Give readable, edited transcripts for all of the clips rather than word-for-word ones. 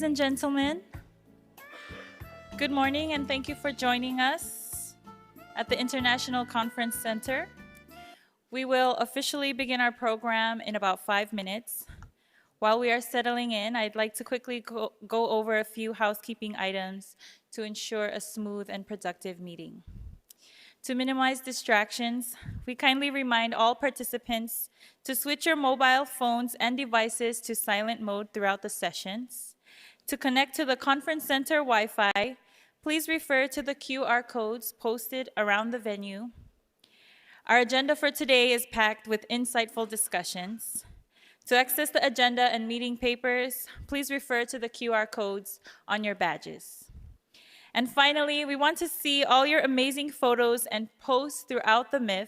and gentlemen, good morning and thank you for joining us at the International Conference Center. We will officially begin our program in about 5 minutes. While we are settling in, I'd like to quickly go over a few housekeeping items to ensure a smooth and productive meeting. To minimize distractions, we kindly remind all participants to switch your mobile phones and devices to silent mode throughout the sessions. To connect to the conference center Wi-Fi, please refer to the QR codes posted around the venue. Our agenda for today is packed with insightful discussions. To access the agenda and meeting papers, please refer to the QR codes on your badges. And finally, we want to see all your amazing photos and posts throughout the MIF.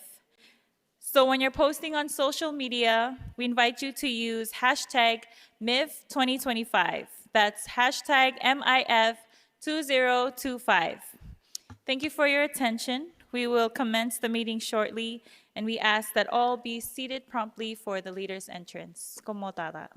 So when you're posting on social media, we invite you to use hashtag MIF2025. That's hashtag MIF2025. Thank you for your attention. We will commence the meeting shortly, and we ask that all be seated promptly for the leader's entrance. Komotara.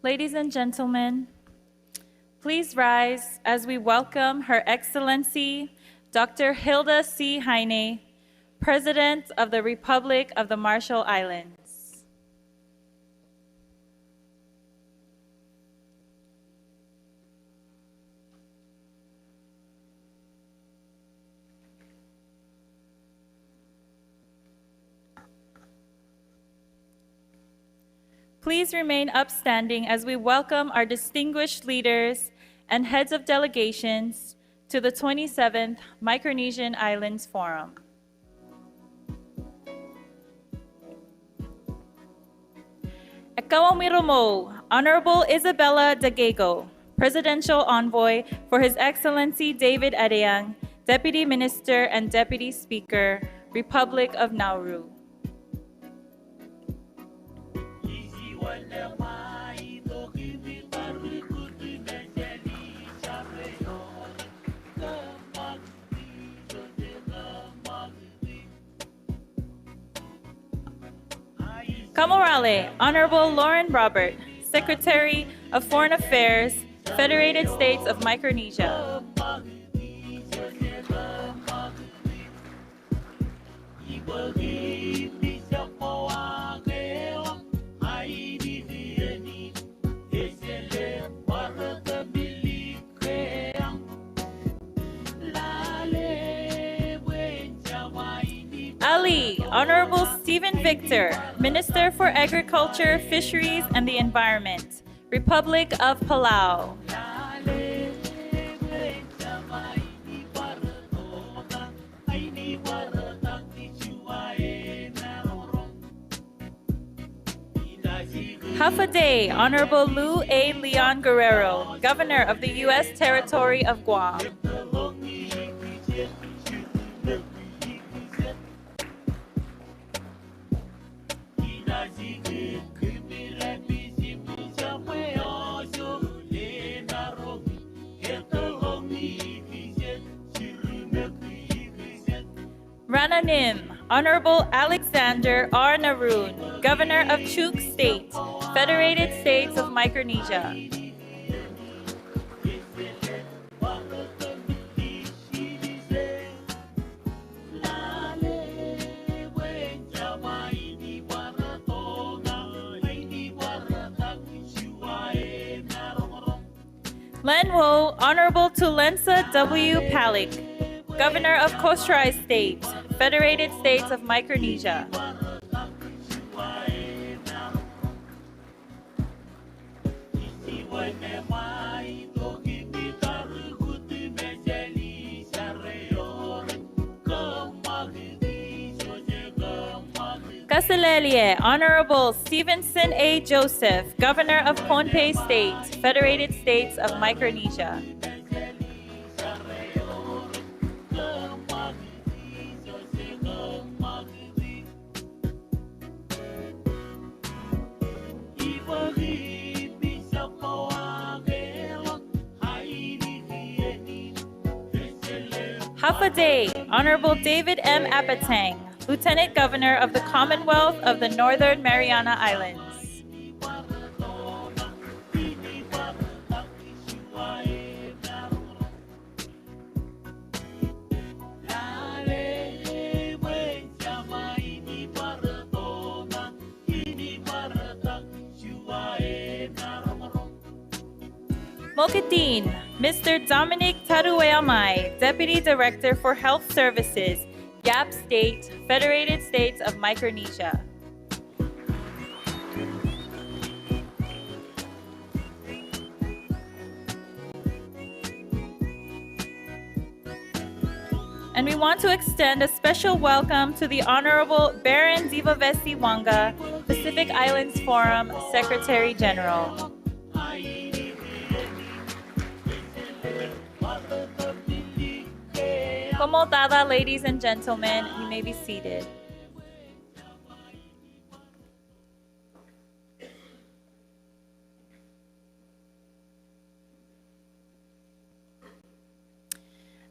Ladies and gentlemen, please rise as we welcome Her Excellency Dr. Hilda C. Heine, President of the Republic of the Marshall Islands. Please remain upstanding as we welcome our distinguished leaders and heads of delegations to the 27th Micronesian Islands Forum. Ekawamiromo, Honorable Isabella Dagego, Presidential Envoy for His Excellency David Adeyang, Deputy Minister and Deputy Speaker, Republic of Nauru. Kamorale, Honorable Lauren Robert, Secretary of Foreign Affairs, Federated States of Micronesia. Ali, Honorable Stephen Victor, Minister for Agriculture, Fisheries, and the Environment, Republic of Palau. Half a day, Honorable Lou A. Leon Guerrero, Governor of the U.S. Territory of Guam. Rananim, Honorable Alexander R. Naroon, Governor of Chuuk State, Federated States of Micronesia. Lenwo, Honorable Tulensa W. Palik, Governor of Kosrae State, Federated States of Micronesia. Kaselelie, Honorable Stevenson A. Joseph, Governor of Pohnpei State, Federated States of Micronesia. Hafaday, Honorable David M. Apatang, Lieutenant Governor of the Commonwealth of the Northern Mariana Islands. Mokatin, Mr. Dominic Tarueamai, Deputy Director for Health Services, Yap State, Federated States of Micronesia. And we want to extend a special welcome to the Honorable Baron Zivavesi Wanga, Pacific Islands Forum Secretary General. Komodada, ladies and gentlemen, you may be seated.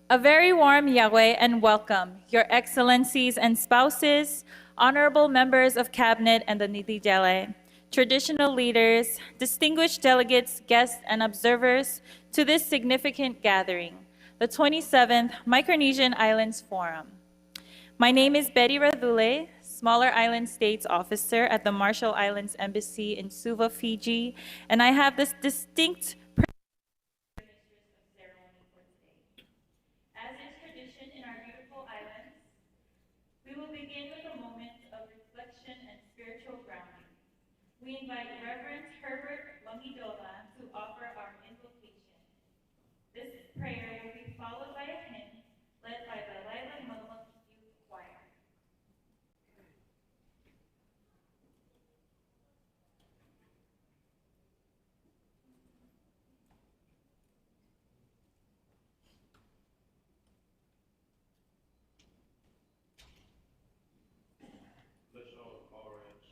A very warm Yahweh and welcome, Your Excellencies and spouses, honorable members of Cabinet and the Nidijele, traditional leaders, distinguished delegates, guests, and observers to this significant gathering, the 27th Micronesian Islands Forum. My name is Betty Radule, Smaller Island States Officer at the Marshall Islands Embassy in Suva, Fiji, and I have this distinct As is tradition in our beautiful islands, we will begin with a moment of reflection and spiritual grounding. We invite Reverend Herbert Lamidola to offer our invocation. This prayer will be followed by a hymn led by the Laila Malmak Youth Choir. Bless all our heads.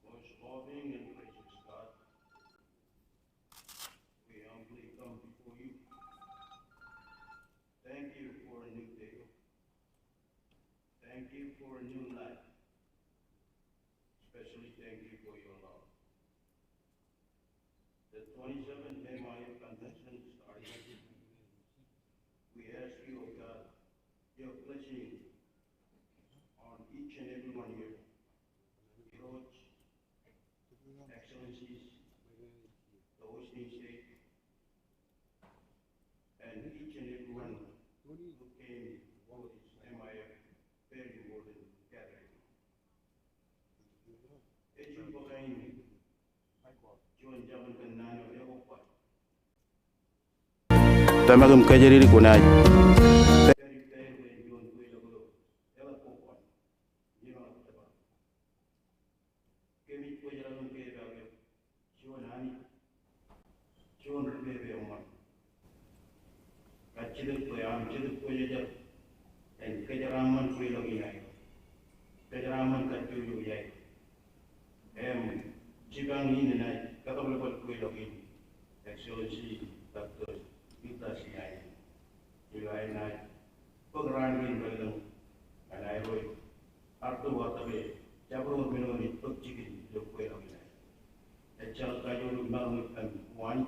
Most loving and gracious God, we humbly come before you. Thank you for a new day. Thank you for a new life. Especially thank you for your love. The 27th MIA Convention started. We ask you, O God, your blessing on each and every one here. Heroes, excellencies, the hosting state, and each and every one who came for this MIA very important gathering. Eju bakain John Javan Kanano Eopa. Tamagam Kajari Kunai. Very fair when John Kuilo Ella Popa. You know about. Kemi Kujaram Keva, John Hani, John Rebebe Oman. Kachiduk Puyam, Chiduk Pujajar, and Kajaraman Kuilo Inai. Kajaraman Kaju Yai. Jibang in the night, Katabal Kuilo in. Excellency Dr. Ita Sinai. July night, Pogran in Belgium, and I wrote Arthur Waterway, Jabro Minoni, took chicken, the Kuilo in. A child Kajo Malmut and one,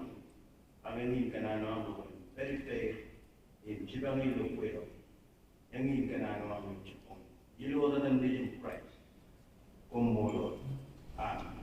Again Kanano, very fair in Jibang in the Kuilo, Young in Kanano, you other than Legion Price. Lord. Amen.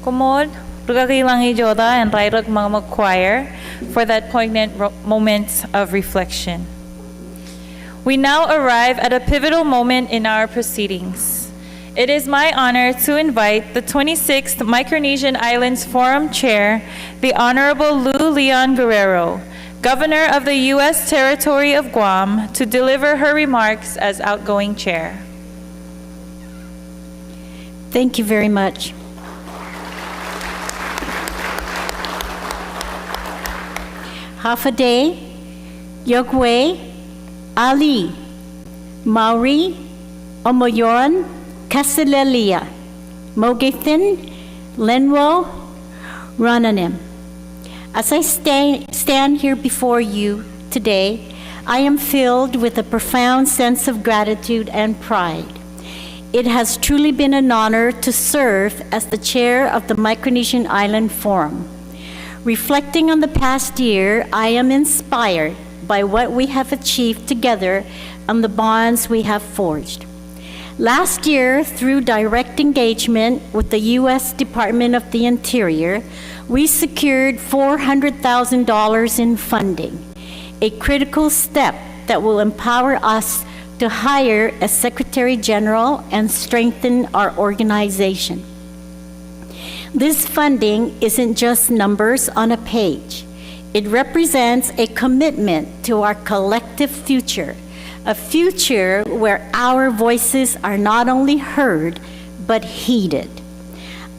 Kumod, Rugagi Joda, and Rairag Mga Choir for that poignant moment of reflection. We now arrive at a pivotal moment in our proceedings. It is my honor to invite the 26th Micronesian Islands Forum Chair, the Honorable Lou Leon Guerrero, Governor of the U.S. Territory of Guam, to deliver her remarks as outgoing chair. Thank you very much. Hafaday, Yogwe, Ali, Maori, Omoyoran, Kaselelia, Mogathin, Lenwo, Rananim. As I stand here before you today, I am filled with a profound sense of gratitude and pride. It has truly been an honor to serve as the chair of the Micronesian Island Forum. Reflecting on the past year, I am inspired by what we have achieved together and the bonds we have forged. Last year, through direct engagement with the U.S. Department of the Interior, we secured $400,000 in funding, a critical step that will empower us to hire a Secretary General and strengthen our organization. This funding isn't just numbers on a page. It represents a commitment to our collective future, a future where our voices are not only heard, but heeded.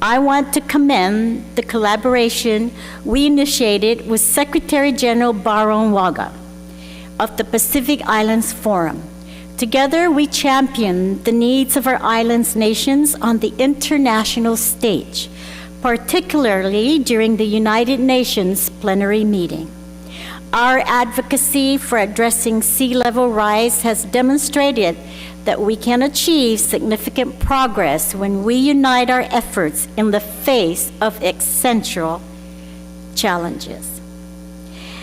I want to commend the collaboration we initiated with Secretary General Baron Waga of the Pacific Islands Forum. Together, we championed the needs of our islands nations on the international stage, particularly during the United Nations plenary meeting. Our advocacy for addressing sea level rise has demonstrated that we can achieve significant progress when we unite our efforts in the face of essential challenges.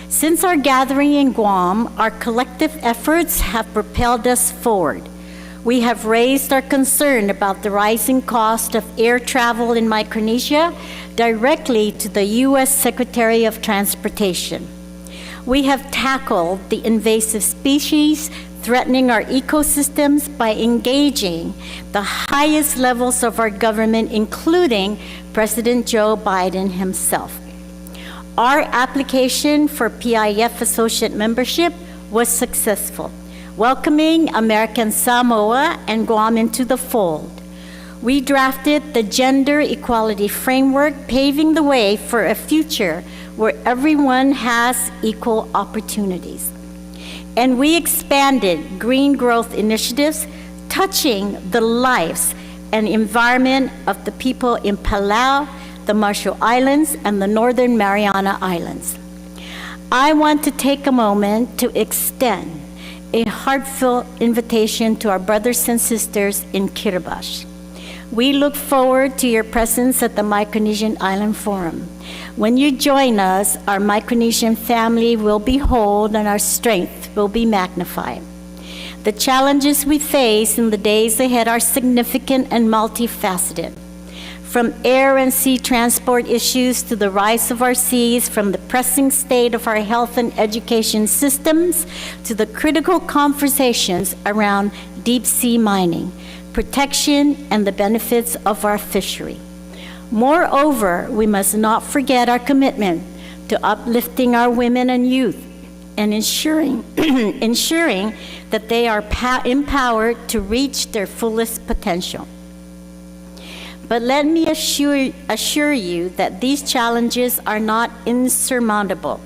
Since our gathering in Guam, our collective efforts have propelled us forward. We have raised our concern about the rising cost of air travel in Micronesia directly to the U.S. Secretary of Transportation. We have tackled the invasive species threatening our ecosystems by engaging the highest levels of our government, including President Joe Biden himself. Our application for PIF associate membership was successful, welcoming American Samoa and Guam into the fold. We drafted the Gender Equality Framework, paving the way for a future where everyone has equal opportunities. And we expanded green growth initiatives touching the lives and environment of the people in Palau, the Marshall Islands, and the Northern Mariana Islands. I want to take a moment to extend a heartfelt invitation to our brothers and sisters in Kiribati. We look forward to your presence at the Micronesian Island Forum. When you join us, our Micronesian family will be whole and our strength will be magnified. The challenges we face in the days ahead are significant and multifaceted. From air and sea transport issues to the rise of our seas, from the pressing state of our health and education systems to the critical conversations around deep sea mining, protection, and the benefits of our fishery. Moreover, we must not forget our commitment to uplifting our women and youth and ensuring that they are empowered to reach their fullest potential. But let me assure you that these challenges are not insurmountable.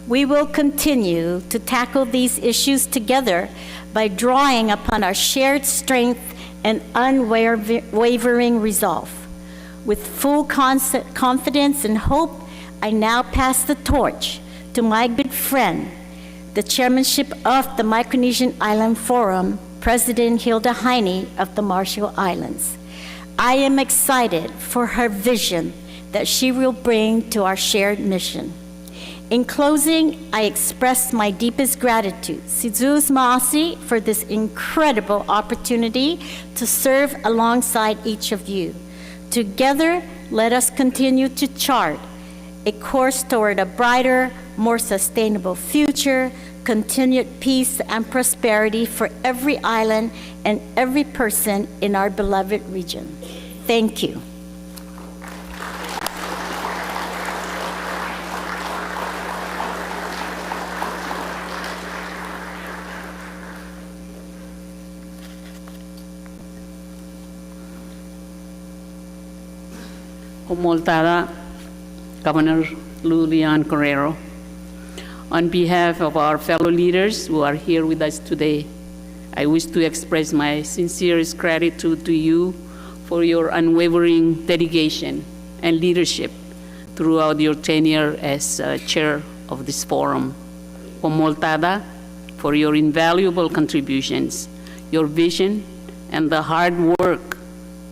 We will continue to tackle these issues together by drawing upon our shared strength and unwavering resolve. With full confidence and hope, I now pass the torch to my good friend, the chairmanship of the Micronesian Island Forum, President Hilda Heine of the Marshall Islands. I am excited for her vision that she will bring to our shared mission. In closing, I express my deepest gratitude, Sizuz Maasi, for this incredible opportunity to serve alongside each of you. Together, let us continue to chart a course toward a brighter, more sustainable future, continued peace and prosperity for every island and every person in our beloved region. Thank you. Homoltada, Governor Leon Guerrero. On behalf of our fellow leaders who are here with us today, I wish to express my sincerest gratitude to you for your unwavering dedication and leadership throughout your tenure as chair of this forum. Homoltada, for your invaluable contributions, your vision, and the hard work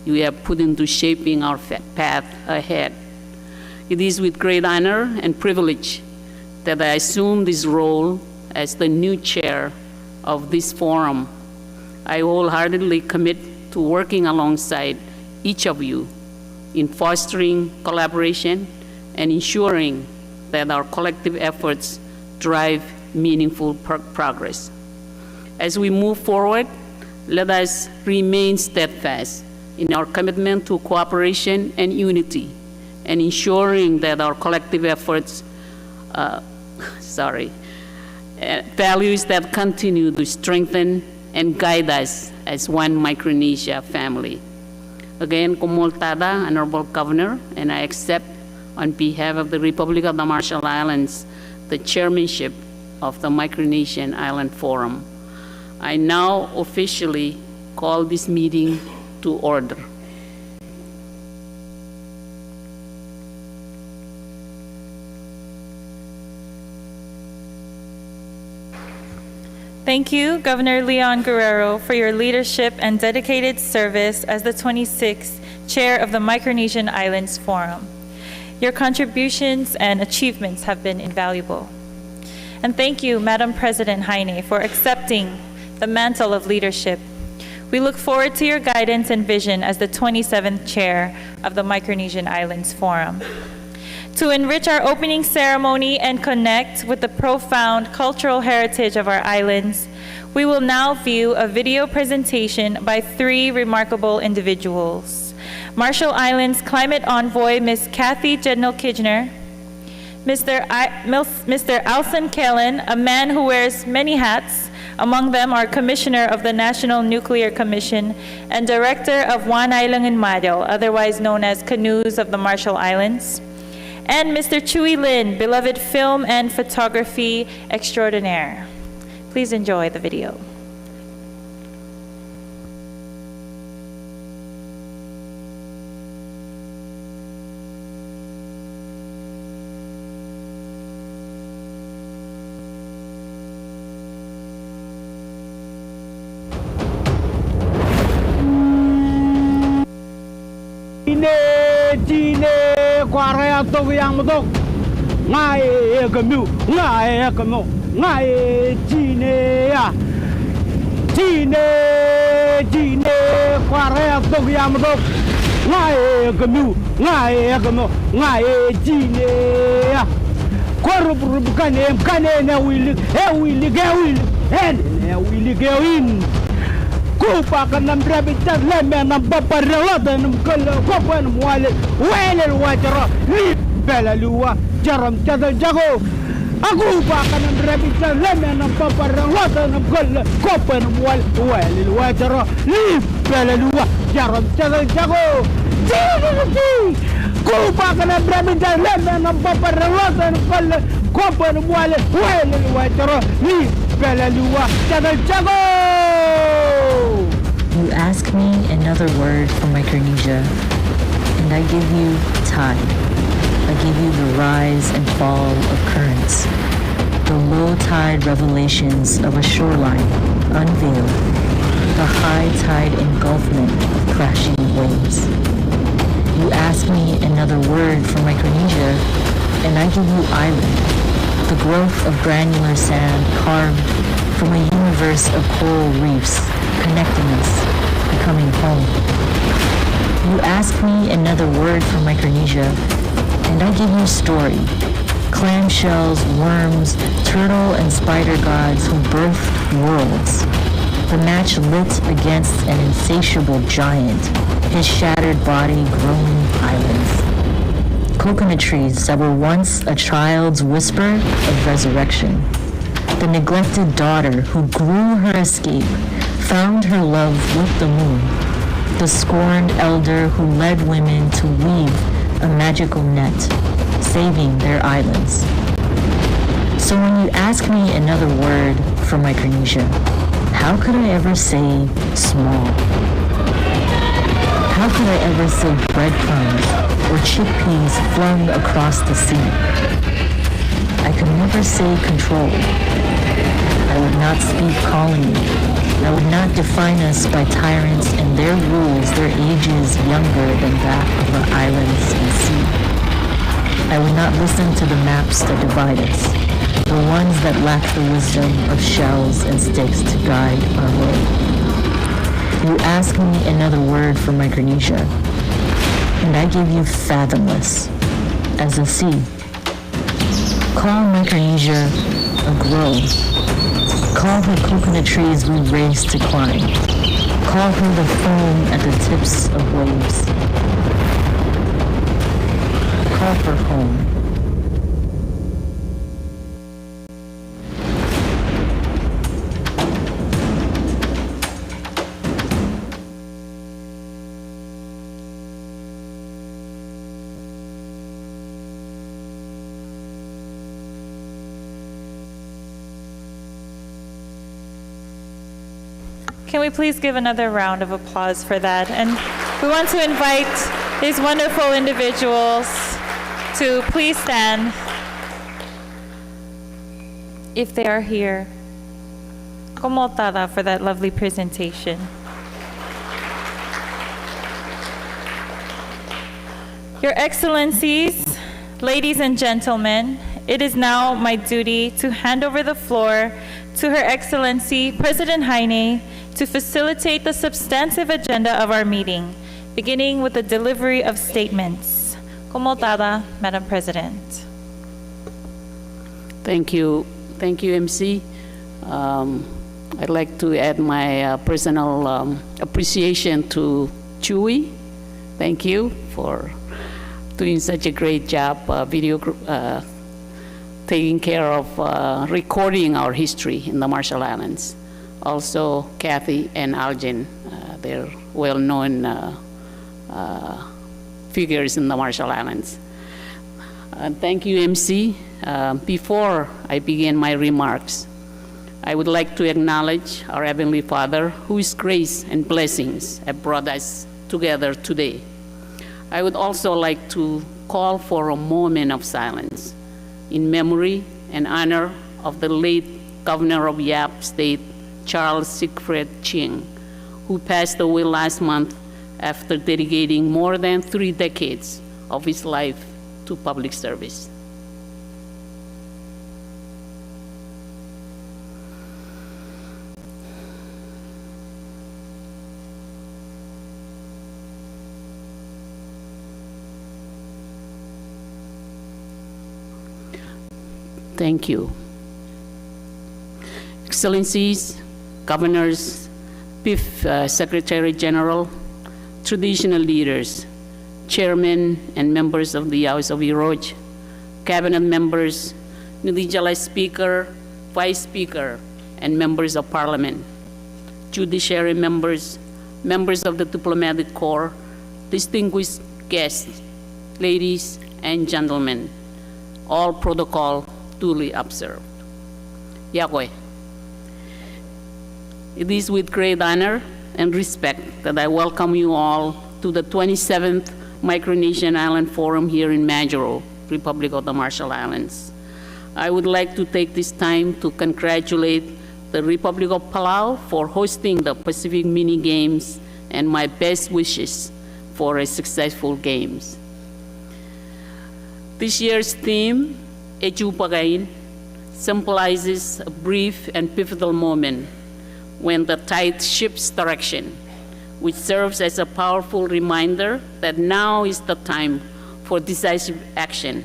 you have put into shaping our path ahead. It is with great honor and privilege that I assume this role as the new chair of this forum. I wholeheartedly commit to working alongside each of you in fostering collaboration and ensuring that our collective efforts drive meaningful progress. As we move forward, let us remain steadfast in our commitment to cooperation and unity, and ensuring that our collective efforts, values that continue to strengthen and guide us as one Micronesia family. Again, Komoltada, Honorable Governor, and I accept on behalf of the Republic of the Marshall Islands the chairmanship of the Micronesian Island Forum. I now officially call this meeting to order. Thank you, Governor Leon Guerrero, for your leadership and dedicated service as the 26th Chair of the Micronesian Islands Forum. Your contributions and achievements have been invaluable. And thank you, Madam President Heine, for accepting the mantle of leadership. We look forward to your guidance and vision as the 27th Chair of the Micronesian Islands Forum. To enrich our opening ceremony and connect with the profound cultural heritage of our islands, we will now view a video presentation by three remarkable individuals. Marshall Islands Climate Envoy, Ms. Kathy Jednal-Kijner, Mr. Alson Kellen, a man who wears many hats. Among them are Commissioner of the National Nuclear Commission and Director of Wanailangan Mayo, otherwise known as Canoes of the Marshall Islands, and Mr. Chui Lin, beloved film and photography extraordinaire. Please enjoy the video. Korea to yang modok ngai kemu ngai Chine ya Chine Korea to yang modok ngai kemu ngai Chine ya korup kane na wili gewin Kupa kanam rabitat lemen nam paparelata nam kala kopan wale wele wajara ni bela luwa jaram tada jago aku pa kanam rabitat lemen nam paparelata nam kala kopan wale wajara ni bela luwa jaram tada jago Kupa kanam rabitat lemen nam paparelata nam kala kopan wale wajara ni bela luwa tada jago You ask me another word for Micronesia, and I give you tide. I give you the rise and fall of currents, the low tide revelations of a shoreline unveiled, the high tide engulfment of crashing waves. You ask me another word for Micronesia, and I give you island, the growth of granular sand carved from a universe of coral reefs connecting us, becoming home. You ask me another word for Micronesia, and I give you story. Clamshells, worms, turtle and spider gods who birthed worlds. The match lit against an insatiable giant, his shattered body growing islands. Coconut trees that were once a child's whisper of resurrection. The neglected daughter who grew her escape, found her love with the moon. The scorned elder who led women to weave a magical net, saving their islands. So when you ask me another word for Micronesia, how could I ever say small? How could I ever say breadcrumbs or chickpeas flung across the sea? I could never say control. I would not speak colony. I would not define us by tyrants and their rules, their ages younger than that of our islands and sea. I would not listen to the maps that divide us, the ones that lack the wisdom of shells and sticks to guide our way. You ask me another word for Micronesia, and I give you fathomless, as a sea. Call Micronesia a grove. Call her coconut trees we race to climb. Call her the foam at the tips of waves. Call her home. Can we please give another round of applause for that? And we want to invite these wonderful individuals to please stand if they are here. Como tada for that lovely presentation. Your Excellencies, ladies and gentlemen, it is now my duty to hand over the floor to Her Excellency President Heine to facilitate the substantive agenda of our meeting, beginning with the delivery of statements. Como tada, Madam President. Thank you, MC. I'd like to add my personal appreciation to Chewy. Thank you for doing such a great job taking care of recording our history in the Marshall Islands. Also, Kathy and Algin, they're well-known figures in the Marshall Islands. Thank you, MC. Before I begin my remarks, I would like to acknowledge our Heavenly Father, whose grace and blessings have brought us together today. I would also like to call for a moment of silence in memory and honor of the late Governor of Yap State, Charles Siegfried Ching, who passed away last month after dedicating more than 3 decades of his life to public service. Thank you. Excellencies, governors, Chief Secretary General, traditional leaders, chairmen and members of the House of Iroj, cabinet members, Nidijala Speaker, Vice Speaker, and members of Parliament, judiciary members, members of the Diplomatic Corps, distinguished guests, ladies and gentlemen, all protocol duly observed. Yahweh. It is with great honor and respect that I welcome you all to the 27th Micronesian Island Forum here in Majuro, Republic of the Marshall Islands. I would like to take this time to congratulate the Republic of Palau for hosting the Pacific Mini Games and my best wishes for a successful games. This year's theme, Eju Pagain, symbolizes a brief and pivotal moment when the tide shifts direction, which serves as a powerful reminder that now is the time for decisive action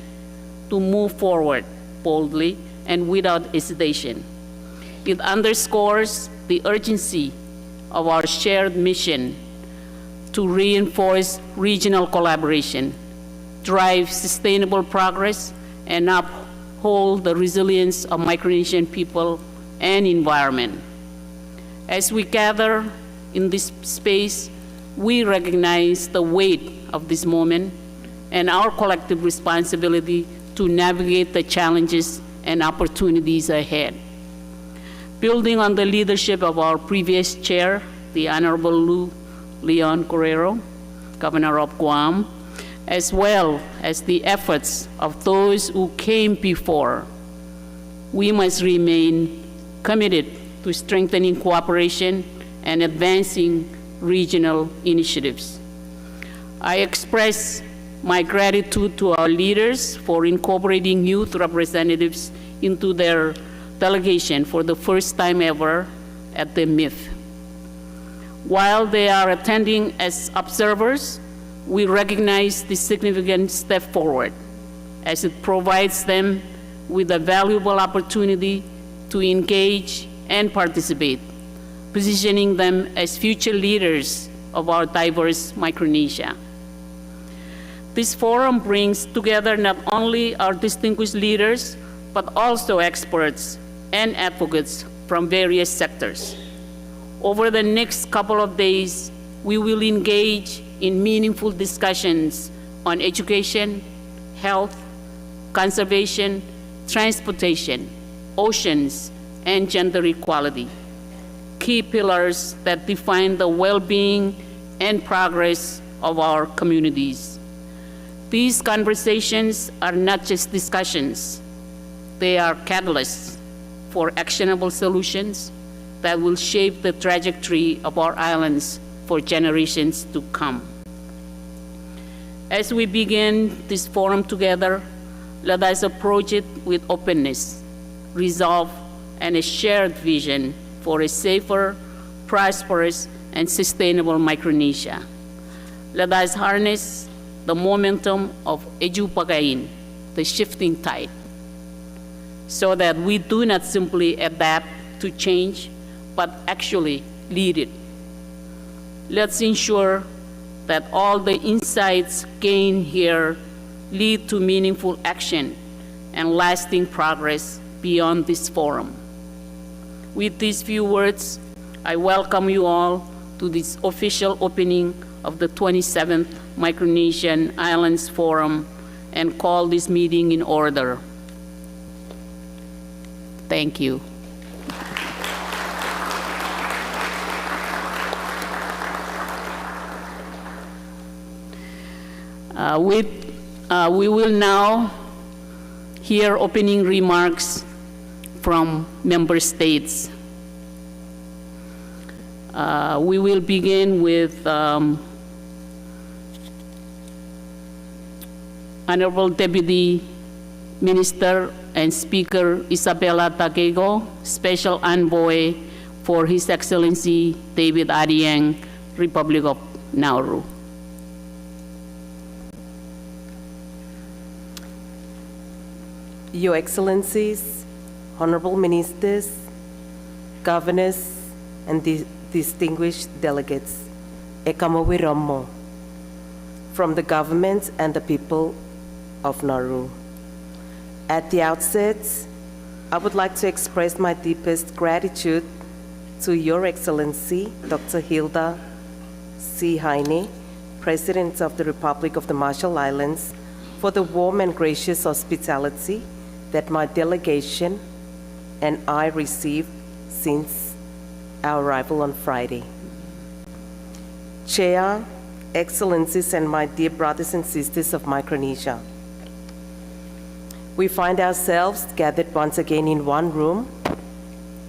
to move forward boldly and without hesitation. It underscores the urgency of our shared mission to reinforce regional collaboration, drive sustainable progress, and uphold the resilience of Micronesian people and environment. As we gather in this space, we recognize the weight of this moment and our collective responsibility to navigate the challenges and opportunities ahead. Building on the leadership of our previous chair, the Honorable Leon Guerrero, Governor of Guam, as well as the efforts of those who came before, we must remain committed to strengthening cooperation and advancing regional initiatives. I express my gratitude to our leaders for incorporating youth representatives into their delegation for the first time ever at the MIF. While they are attending as observers, we recognize this significant step forward as it provides them with a valuable opportunity to engage and participate, positioning them as future leaders of our diverse Micronesia. This forum brings together not only our distinguished leaders, but also experts and advocates from various sectors. Over the next couple of days, we will engage in meaningful discussions on education, health, conservation, transportation, oceans, and gender equality, key pillars that define the well-being and progress of our communities. These conversations are not just discussions, they are catalysts for actionable solutions that will shape the trajectory of our islands for generations to come. As we begin this forum together, let us approach it with openness, resolve, and a shared vision for a safer, prosperous, and sustainable Micronesia. Let us harness the momentum of Ejupagain, the shifting tide, so that we do not simply adapt to change, but actually lead it. Let's ensure that all the insights gained here lead to meaningful action and lasting progress beyond this forum. With these few words, I welcome you all to this official opening of the 27th Micronesian Islands Forum and call this meeting in order. Thank you. We will now hear opening remarks from member states. We will begin with Honorable Deputy Minister and Speaker Isabella Taguego, Special Envoy for His Excellency David Ariang, Republic of Nauru. Your Excellencies, Honorable Ministers, Governors, and distinguished delegates, Ekamawiromo, from the government and the people of Nauru. At the outset, I would like to express my deepest gratitude to Your Excellency, Dr. Hilda C. Heine, President of the Republic of the Marshall Islands, for the warm and gracious hospitality that my delegation and I received since our arrival on Friday. Chair, Excellencies, and my dear brothers and sisters of Micronesia, we find ourselves gathered once again in one room,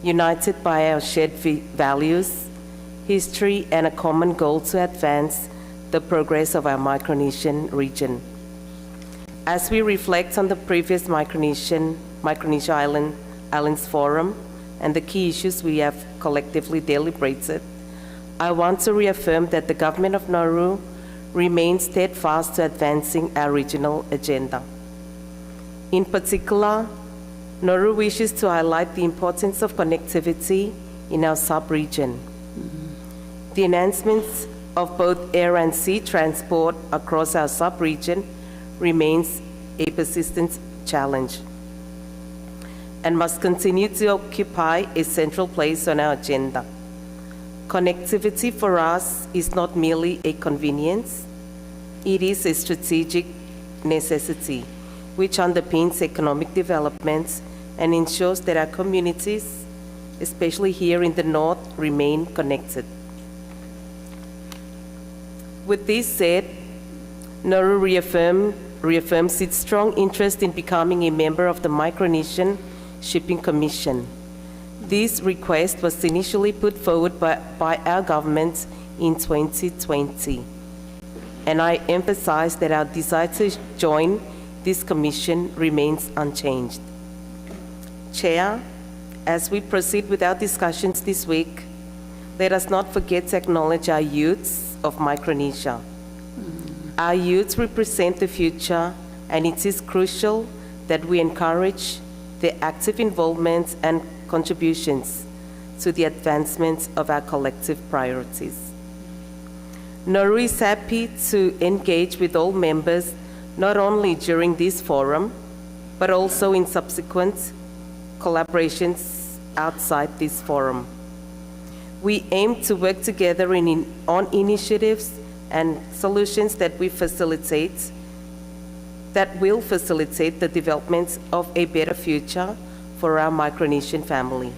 united by our shared values, history, and a common goal to advance the progress of our Micronesian region. As we reflect on the previous Micronesia Islands Forum and the key issues we have collectively deliberated, I want to reaffirm that the government of Nauru remains steadfast to advancing our regional agenda. In particular, Nauru wishes to highlight the importance of connectivity in our sub-region. The enhancements of both air and sea transport across our sub-region remains a persistent challenge and must continue to occupy a central place on our agenda. Connectivity for us is not merely a convenience, it is a strategic necessity which underpins economic development and ensures that our communities, especially here in the north, remain connected. With this said, Nauru reaffirms its strong interest in becoming a member of the Micronesian Shipping Commission. This request was initially put forward by our government in 2020, and I emphasize that our desire to join this commission remains unchanged. Chair, as we proceed with our discussions this week, let us not forget to acknowledge our youths of Micronesia. Our youths represent the future, and it is crucial that we encourage their active involvement and contributions to the advancement of our collective priorities. Nauru is happy to engage with all members, not only during this forum, but also in subsequent collaborations outside this forum. We aim to work together on initiatives and solutions that will facilitate the development of a better future for our Micronesian family.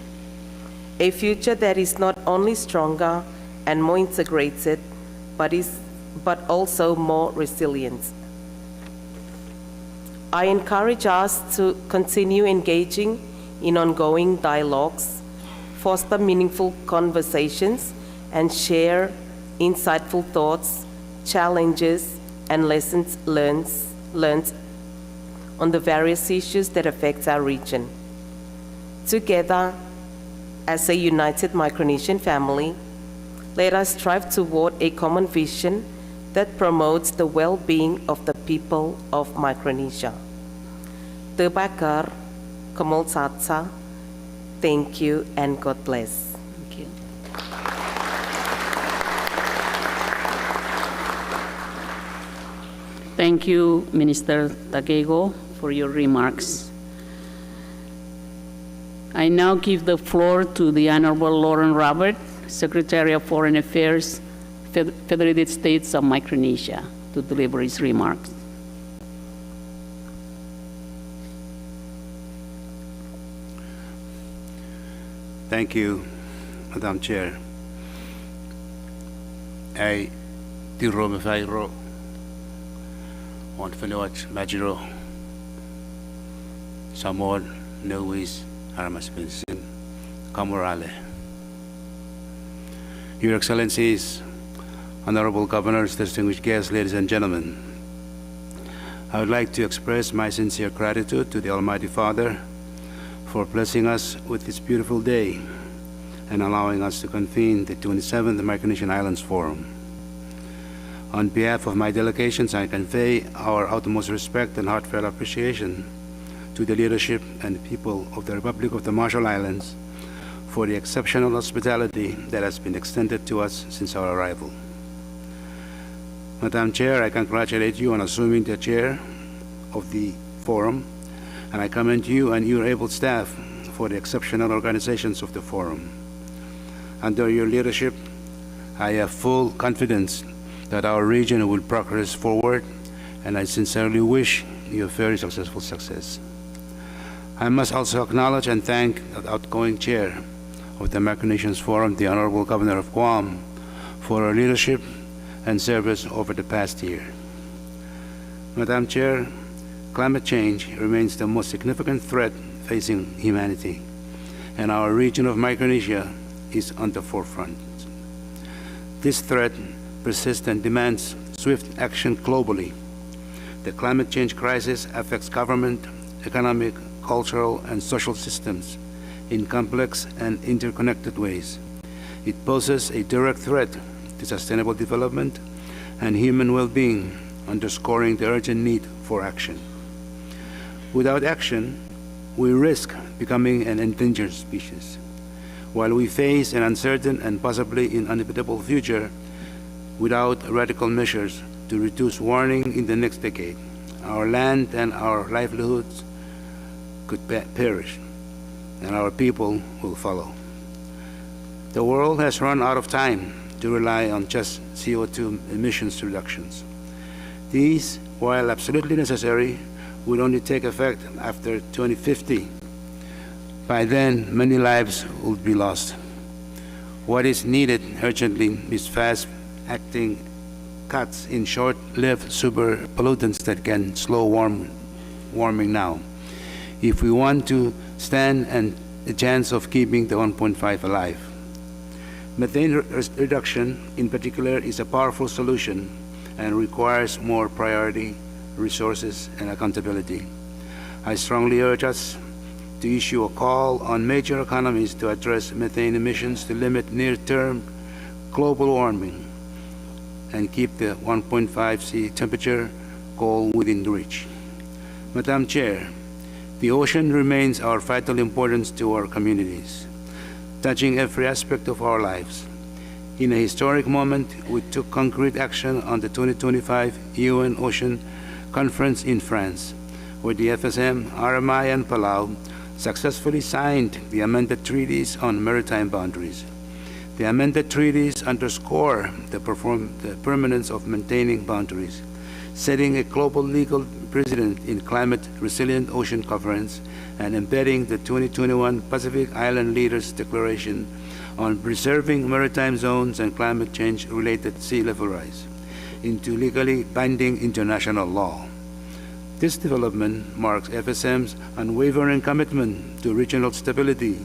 A future that is not only stronger and more integrated, but also more resilient. I encourage us to continue engaging in ongoing dialogues, foster meaningful conversations, and share insightful thoughts, challenges, and lessons learned on the various issues that affect our region. Together, as a united Micronesian family, let us strive toward a common vision that promotes the well-being of the people of Micronesia. Terbakar, Kamal Satsa, thank you and God bless. Thank you. Thank you, Minister Takego, for your remarks. I now give the floor to the Honorable Lauren Robert, Secretary of Foreign Affairs, Federated States of Micronesia, to deliver his remarks. Thank you, Madam Chair. I tiro mefairo on Fenwat Majiro Samor Nowis Armas Benson Kamorale. Your Excellencies, Honorable Governors, distinguished guests, ladies and gentlemen, I would like to express my sincere gratitude to the Almighty Father for blessing us with this beautiful day and allowing us to convene the 27th Micronesian Islands Forum. On behalf of my delegations, I convey our utmost respect and heartfelt appreciation to the leadership and people of the Republic of the Marshall Islands for the exceptional hospitality that has been extended to us since our arrival. Madam Chair, I congratulate you on assuming the chair of the forum, and I commend you and your able staff for the exceptional organizations of the forum. Under your leadership, I have full confidence that our region will progress forward, and I sincerely wish you a very successful success. I must also acknowledge and thank the outgoing chair of the Micronesians Forum, the Honorable Governor of Guam, for her leadership and service over the past year. Madam Chair, climate change remains the most significant threat facing humanity, and our region of Micronesia is on the forefront. This threat persists and demands swift action globally. The climate change crisis affects government, economic, cultural, and social systems in complex and interconnected ways, It poses a direct threat to sustainable development and human well-being, underscoring the urgent need for action. Without action, we risk becoming an endangered species. While we face an uncertain and possibly inevitable future, without radical measures to reduce warming in the next decade, our land and our livelihoods could perish, and our people will follow. The world has run out of time to rely on just CO2 emissions reductions. These, while absolutely necessary, would only take effect after 2050. By then, many lives would be lost. What is needed urgently is fast-acting cuts in short-lived super pollutants that can slow warming now, if we want to stand a chance of keeping the 1.5 alive. Methane reduction, in particular, is a powerful solution and requires more priority, resources, and accountability. I strongly urge us to issue a call on major economies to address methane emissions to limit near-term global warming and keep the 1.5°C temperature goal within reach. Madam Chair, the ocean remains of vital importance to our communities, touching every aspect of our lives. In a historic moment, we took concrete action on the 2025 UN Ocean Conference in France, where the FSM, RMI, and Palau successfully signed the amended treaties on maritime boundaries. The amended treaties underscore the permanence of maintaining boundaries, setting a global legal precedent in climate-resilient ocean governance, and embedding the 2021 Pacific Island Leaders Declaration on preserving maritime zones and climate change-related sea level rise into legally binding international law. This development marks FSM's unwavering commitment to regional stability,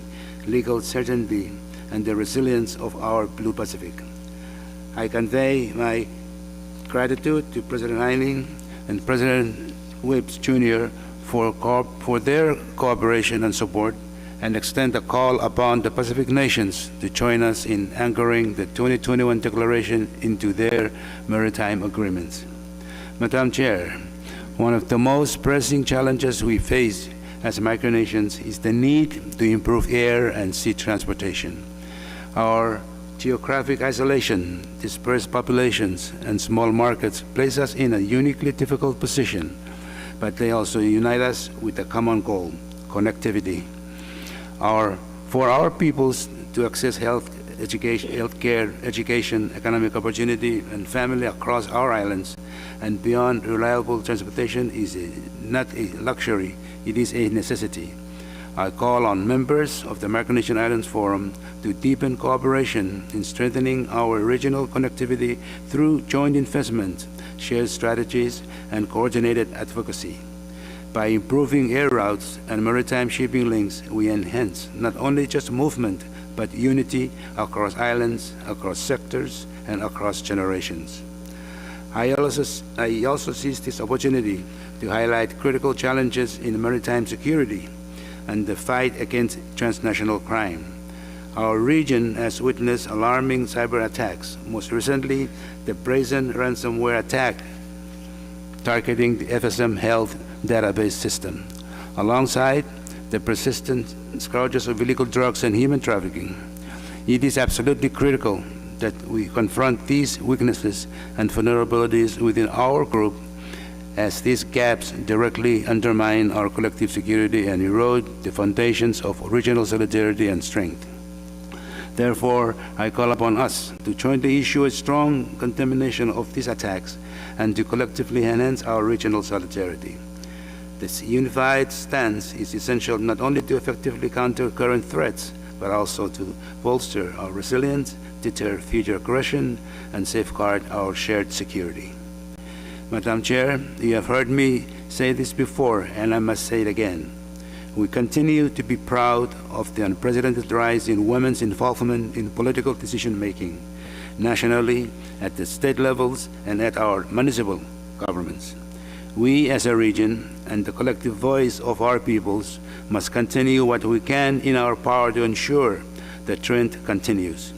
legal certainty, and the resilience of our Blue Pacific. I convey my gratitude to President Eileen and President Whips Jr. for their cooperation and support, and extend a call upon the Pacific nations to join us in anchoring the 2021 Declaration into their maritime agreements. Madam Chair, one of the most pressing challenges we face as Micronations is the need to improve air and sea transportation. Our geographic isolation, dispersed populations, and small markets place us in a uniquely difficult position, but they also unite us with a common goal: connectivity. For our peoples to access healthcare, education, economic opportunity, and family across our islands and beyond, reliable transportation is not a luxury, it is a necessity. I call on members of the Micronesian Islands Forum to deepen cooperation in strengthening our regional connectivity through joint investment, shared strategies, and coordinated advocacy. By improving air routes and maritime shipping links, we enhance not only just movement, but unity across islands, across sectors, and across generations. I also seize this opportunity to highlight critical challenges in maritime security and the fight against transnational crime. Our region has witnessed alarming cyber attacks, most recently the brazen ransomware attack targeting the FSM Health database system, alongside the persistent scourges of illegal drugs and human trafficking. It is absolutely critical that we confront these weaknesses and vulnerabilities within our group, as these gaps directly undermine our collective security and erode the foundations of regional solidarity and strength. Therefore, I call upon us to jointly issue a strong condemnation of these attacks and to collectively enhance our regional solidarity. This unified stance is essential not only to effectively counter current threats, but also to bolster our resilience, deter future aggression, and safeguard our shared security. Madam Chair, you have heard me say this before, and I must say it again. We continue to be proud of the unprecedented rise in women's involvement in political decision-making, nationally, at the state levels, and at our municipal governments. We as a region and the collective voice of our peoples must continue what we can in our power to ensure the trend continues.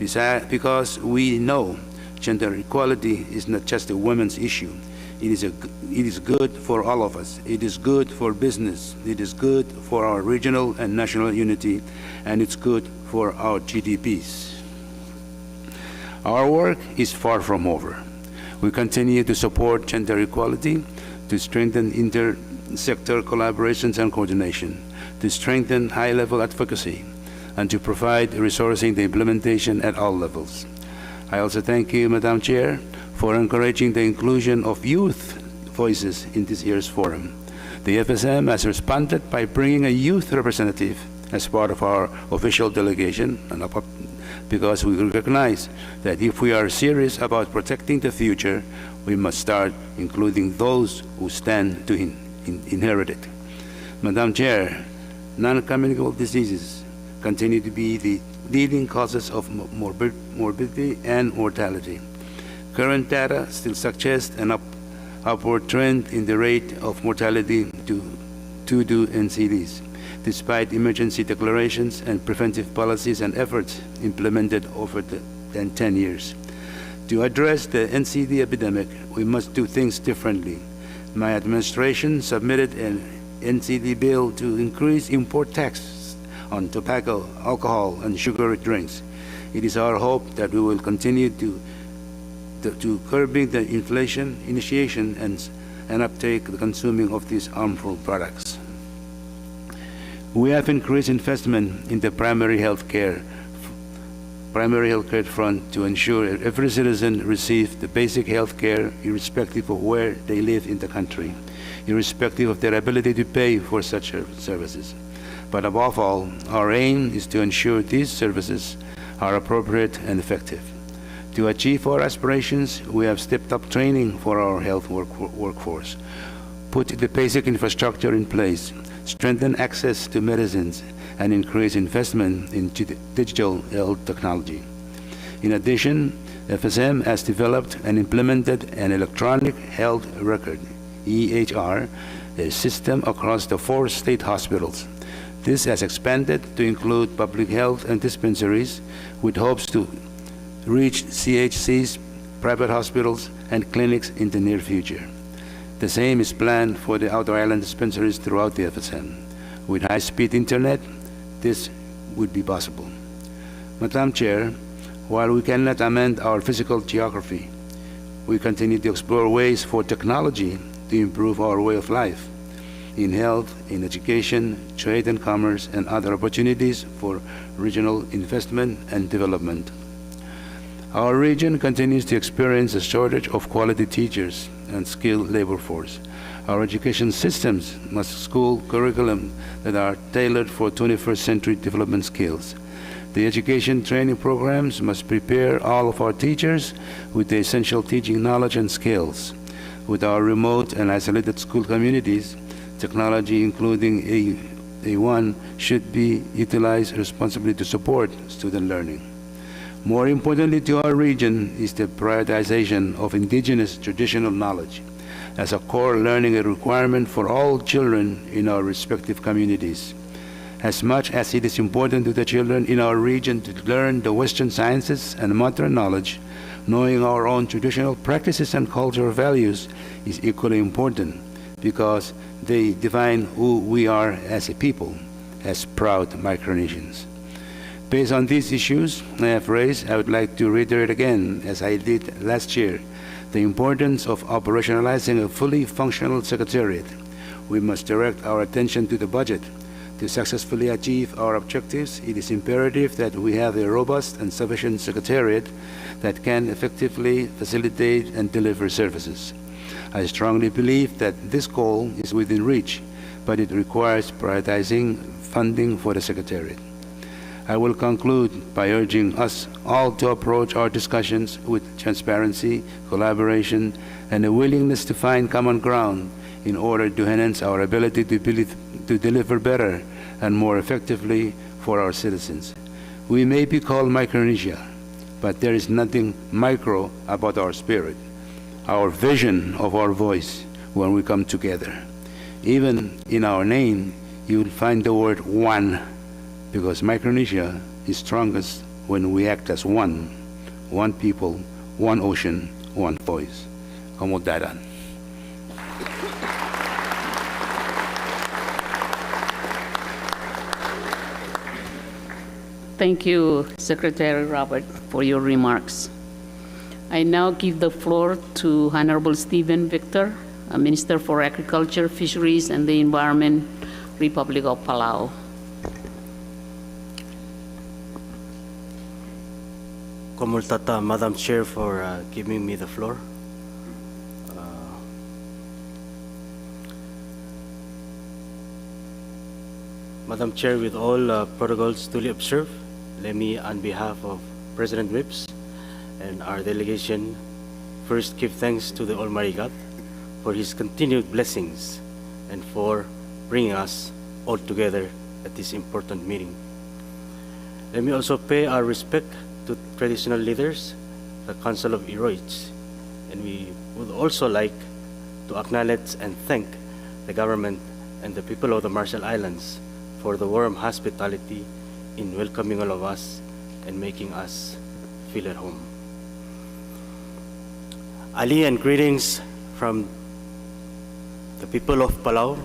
because we know gender equality is not just a women's issue. It is good for all of us. It is good for business. It is good for our regional and national unity, and it's good for our GDPs. Our work is far from over. We continue to support gender equality, to strengthen inter-sector collaborations and coordination, to strengthen high-level advocacy, and to provide resourcing the implementation at all levels. I also thank you, Madam Chair, for encouraging the inclusion of youth voices in this year's forum. The FSM has responded by bringing a youth representative as part of our official delegation, and because we recognize that if we are serious about protecting the future, we must start including those who stand to inherit it. Madam Chair, non-communicable diseases continue to be the leading causes of morbidity and mortality. Current data still suggest an upward trend in the rate of mortality due to NCDs, despite emergency declarations and preventive policies and efforts implemented over 10 years. To address the NCD epidemic, we must do things differently. My administration submitted an NCD bill to increase import tax on tobacco, alcohol, and sugary drinks. It is our hope that we will continue to curbing the inflation, initiation, and uptake the consuming of these harmful products. We have increased investment in the primary health care front to ensure every citizen receives the basic health care irrespective of where they live in the country, irrespective of their ability to pay for such services. But above all, our aim is to ensure these services are appropriate and effective. To achieve our aspirations, we have stepped up training for our health workforce, put the basic infrastructure in place, strengthen access to medicines, and increase investment in digital health technology. In addition, FSM has developed and implemented an electronic health record, EHR, a system across the 4 state hospitals. This has expanded to include public health and dispensaries, with hopes to reach CHCs, private hospitals, and clinics in the near future. The same is planned for the outer island dispensaries throughout the FSM. With high-speed internet, this would be possible. Madam Chair, while we cannot amend our physical geography, we continue to explore ways for technology to improve our way of life in health, in education, trade and commerce, and other opportunities for regional investment and development. Our region continues to experience a shortage of quality teachers and skilled labor force. Our education systems must school curriculum that are tailored for 21st century development skills. The education training programs must prepare all of our teachers with the essential teaching knowledge and skills. With our remote and isolated school communities, technology, including A1, should be utilized responsibly to support student learning. More importantly to our region is the prioritization of indigenous traditional knowledge as a core learning requirement for all children in our respective communities. As much as it is important to the children in our region to learn the Western sciences and modern knowledge, knowing our own traditional practices and cultural values is equally important because they define who we are as a people, as proud Micronesians. Based on these issues I have raised, I would like to reiterate again, as I did last year, the importance of operationalizing a fully functional secretariat. We must direct our attention to the budget. To successfully achieve our objectives, it is imperative that we have a robust and sufficient secretariat that can effectively facilitate and deliver services. I strongly believe that this goal is within reach, but it requires prioritizing funding for the secretariat. I will conclude by urging us all to approach our discussions with transparency, collaboration, and a willingness to find common ground in order to enhance our ability to deliver better and more effectively for our citizens. We may be called Micronesia, but there is nothing micro about our spirit, our vision of our voice when we come together. Even in our name, you will find the word one, because Micronesia is strongest when we act as one people, one ocean, one voice. Kamudaran. Thank you, Secretary Robert, for your remarks. I now give the floor to Honorable Stephen Victor, Minister for Agriculture, Fisheries, and the Environment, Republic of Palau. Komultata, Madam Chair, for giving me the floor. Madam Chair, with all protocols duly observed, let me, on behalf of President Whips and our delegation, first give thanks to the Almighty God for His continued blessings and for bringing us all together at this important meeting. Let me also pay our respect to traditional leaders, the Council of Iroids, and we would also like to acknowledge and thank the government and the people of the Marshall Islands for the warm hospitality in welcoming all of us and making us feel at home. Ali, and greetings from the people of Palau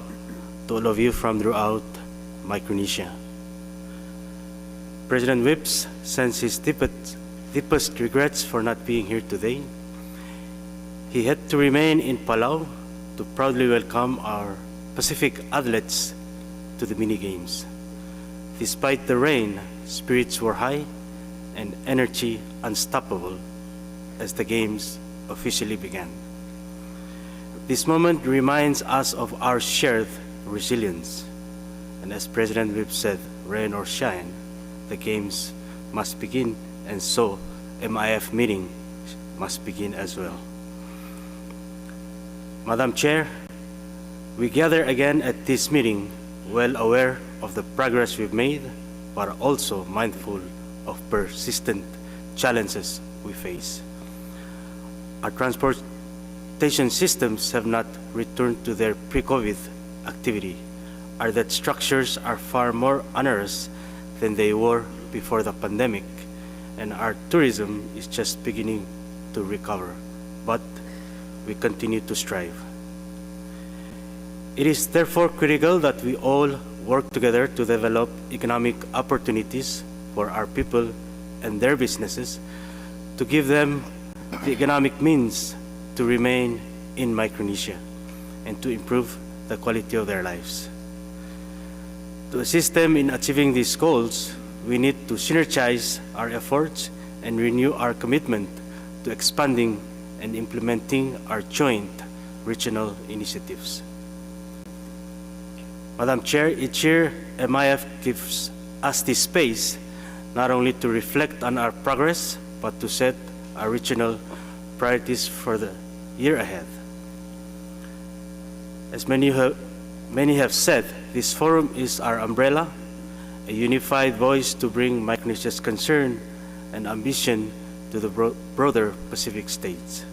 to all of you from throughout Micronesia. President Whips sends his deepest regrets for not being here today. He had to remain in Palau to proudly welcome our Pacific athletes to the mini games. Despite the rain, spirits were high and energy unstoppable as the games officially began. This moment reminds us of our shared resilience. And as President Whip said, rain or shine, the games must begin, and so MIF meeting must begin as well. Madam Chair, we gather again at this meeting well aware of the progress we've made, but also mindful of persistent challenges we face. Our transportation systems have not returned to their pre-COVID activity. Our debt structures are far more onerous than they were before the pandemic, and our tourism is just beginning to recover, but we continue to strive. It is therefore critical that we all work together to develop economic opportunities for our people and their businesses, to give them the economic means to remain in Micronesia and to improve the quality of their lives. To assist them in achieving these goals, we need to synergize our efforts and renew our commitment to expanding and implementing our joint regional initiatives. Madam Chair, each year MIF gives us this space not only to reflect on our progress, but to set our regional priorities for the year ahead. As many have said, this forum is our umbrella, a unified voice to bring Micronesia's concern and ambition to the broader Pacific states.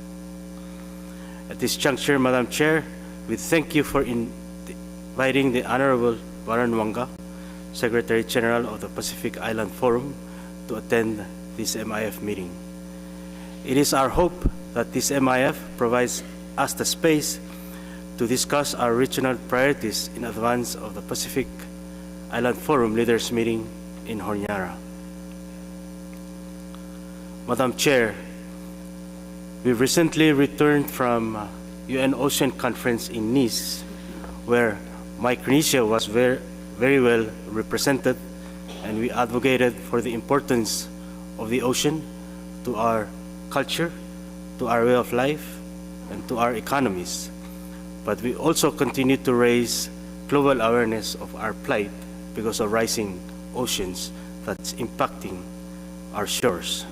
At this juncture, Madam Chair, we thank you for inviting the Honorable Warren Wanga, Secretary General of the Pacific Island Forum, to attend this MIF meeting. It is our hope that this MIF provides us the space to discuss our regional priorities in advance of the Pacific Island Forum Leaders Meeting in Honiara. Madam Chair, we recently returned from UN Ocean Conference in Nice, where Micronesia was very well represented, and we advocated for the importance of the ocean to our culture, to our way of life, and to our economies. But we also continue to raise global awareness of our plight because of rising oceans that's impacting our shores.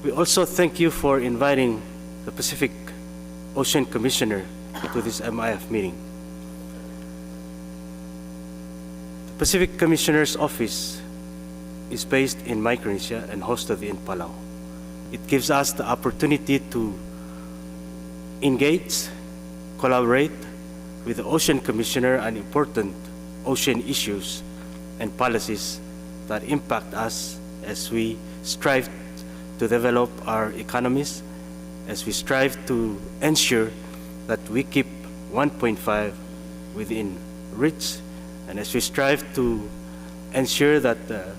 We also thank you for inviting the Pacific Ocean Commissioner to this MIF meeting. The Pacific Commissioner's office is based in Micronesia and hosted in Palau. It gives us the opportunity to engage, collaborate with the Ocean Commissioner on important ocean issues and policies that impact us as we strive to develop our economies, as we strive to ensure that we keep 1.5 within reach, and as we strive to ensure that the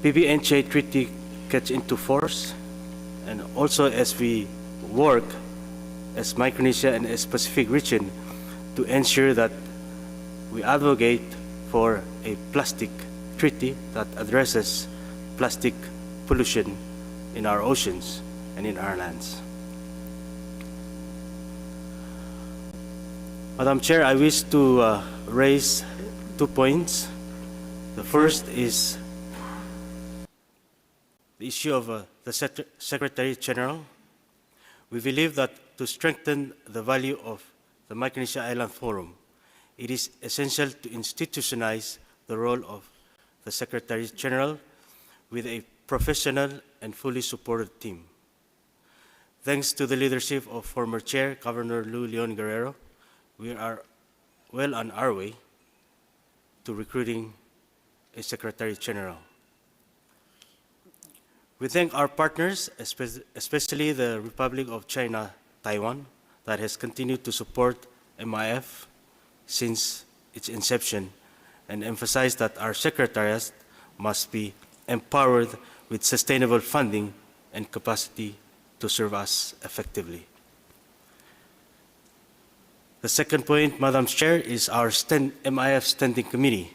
PBNJ Treaty gets into force, and also as we work as Micronesia and as Pacific region to ensure that we advocate for a plastic treaty that addresses plastic pollution in our oceans and in our lands. Madam Chair, I wish to raise 2 points. The first is the issue of the Secretary General. We believe that to strengthen the value of the Micronesia Island Forum, it is essential to institutionalize the role of the Secretary General with a professional and fully supported team. Thanks to the leadership of former Chair, Governor Lou Leon Guerrero, we are well on our way to recruiting a Secretary General. We thank our partners, especially the Republic of China, Taiwan, that has continued to support MIF since its inception, and emphasize that our secretariat must be empowered with sustainable funding and capacity to serve us effectively. The second point, Madam Chair, is our MIF Standing Committee.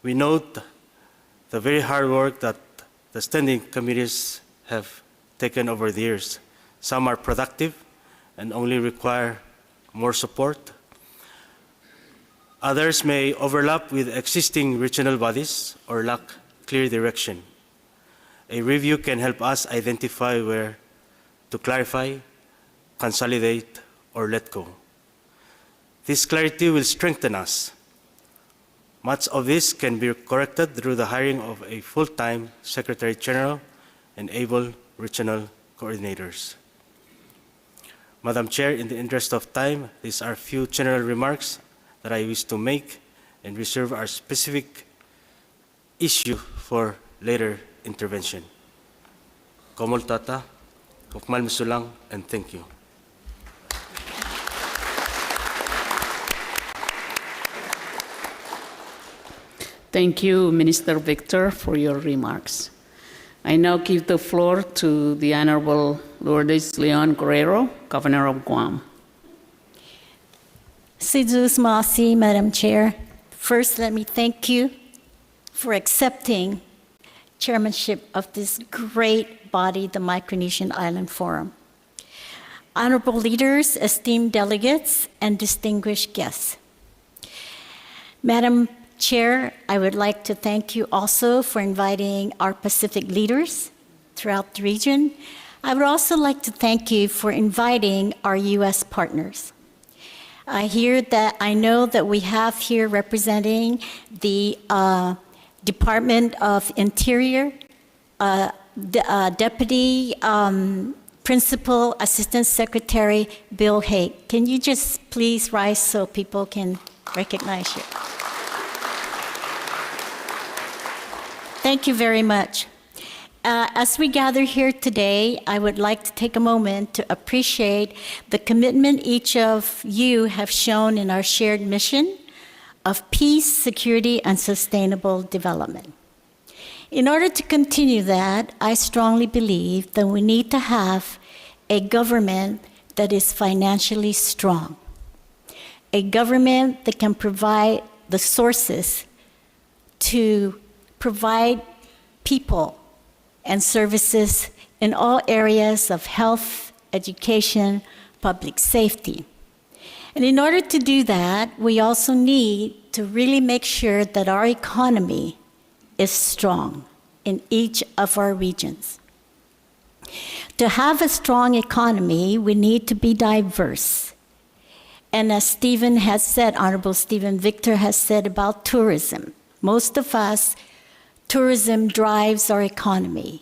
We note the very hard work that the standing committees have taken over the years. Some are productive and only require more support. Others may overlap with existing regional bodies or lack clear direction. A review can help us identify where to clarify, consolidate, or let go. This clarity will strengthen us. Much of this can be corrected through the hiring of a full-time Secretary General and able regional coordinators. Madam Chair, in the interest of time, these are few general remarks that I wish to make and reserve our specific issue for later intervention. Komol Tata, Kokmal Misulang, and thank you. Thank you, Minister Victor, for your remarks. I now give the floor to the Honorable Lourdes Leon Guerrero, Governor of Guam. Sidus Masi, Madam Chair. First, let me thank you for accepting chairmanship of this great body, the Micronesian Island Forum. Honorable leaders, esteemed delegates, and distinguished guests. Madam Chair, I would like to thank you also for inviting our Pacific leaders throughout the region. I would also like to thank you for inviting our U.S. partners. I know that we have here representing the Department of Interior, Deputy Principal Assistant Secretary Bill Haig. Can you just please rise so people can recognize you? Thank you very much. As we gather here today, I would like to take a moment to appreciate the commitment each of you have shown in our shared mission of peace, security, and sustainable development. In order to continue that, I strongly believe that we need to have a government that is financially strong, a government that can provide the sources to provide people and services in all areas of health, education, public safety. And in order to do that, we also need to really make sure that our economy is strong in each of our regions. To have a strong economy, we need to be diverse. And as Stephen has said, Honorable Stephen Victor has said about tourism, most of us, tourism drives our economy,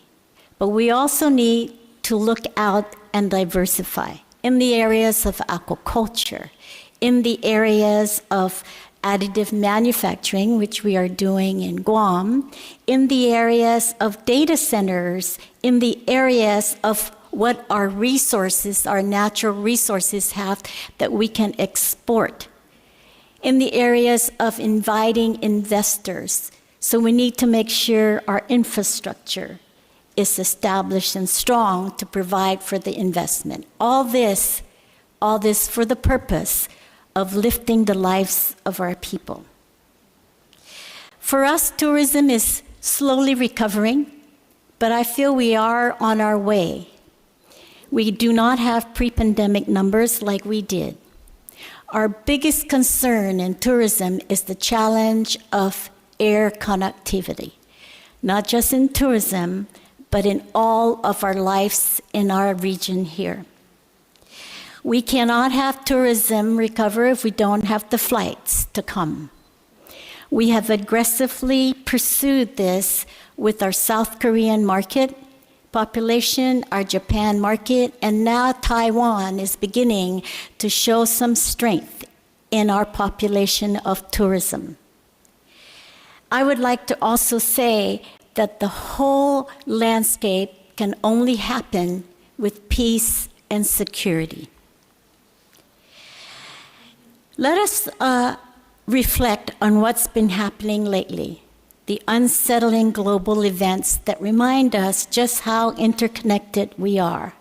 but we also need to look out and diversify in the areas of aquaculture, in the areas of additive manufacturing, which we are doing in Guam, in the areas of data centers, in the areas of what our resources, our natural resources have that we can export, in the areas of inviting investors. So we need to make sure our infrastructure is established and strong to provide for the investment. All this for the purpose of lifting the lives of our people. For us, tourism is slowly recovering, but I feel we are on our way. We do not have pre-pandemic numbers like we did. Our biggest concern in tourism is the challenge of air connectivity, not just in tourism, but in all of our lives in our region here. We cannot have tourism recover if we don't have the flights to come. We have aggressively pursued this with our South Korean market population, our Japan market, and now Taiwan is beginning to show some strength in our population of tourism. I would like to also say that the whole landscape can only happen with peace and security. Let us reflect on what's been happening lately, the unsettling global events that remind us just how interconnected we are.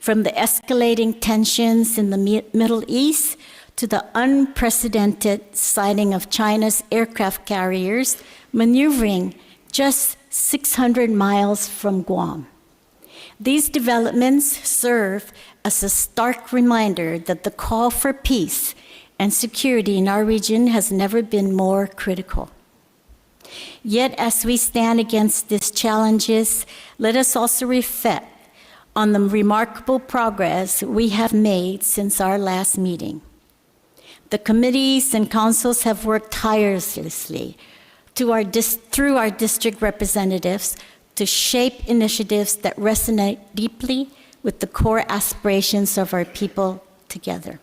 From the escalating tensions in the Middle East to the unprecedented sighting of China's aircraft carriers maneuvering just 600 miles from Guam. These developments serve as a stark reminder that the call for peace and security in our region has never been more critical. Yet, as we stand against these challenges, let us also reflect on the remarkable progress we have made since our last meeting. The committees and councils have worked tirelessly through our district representatives to shape initiatives that resonate deeply with the core aspirations of our people together.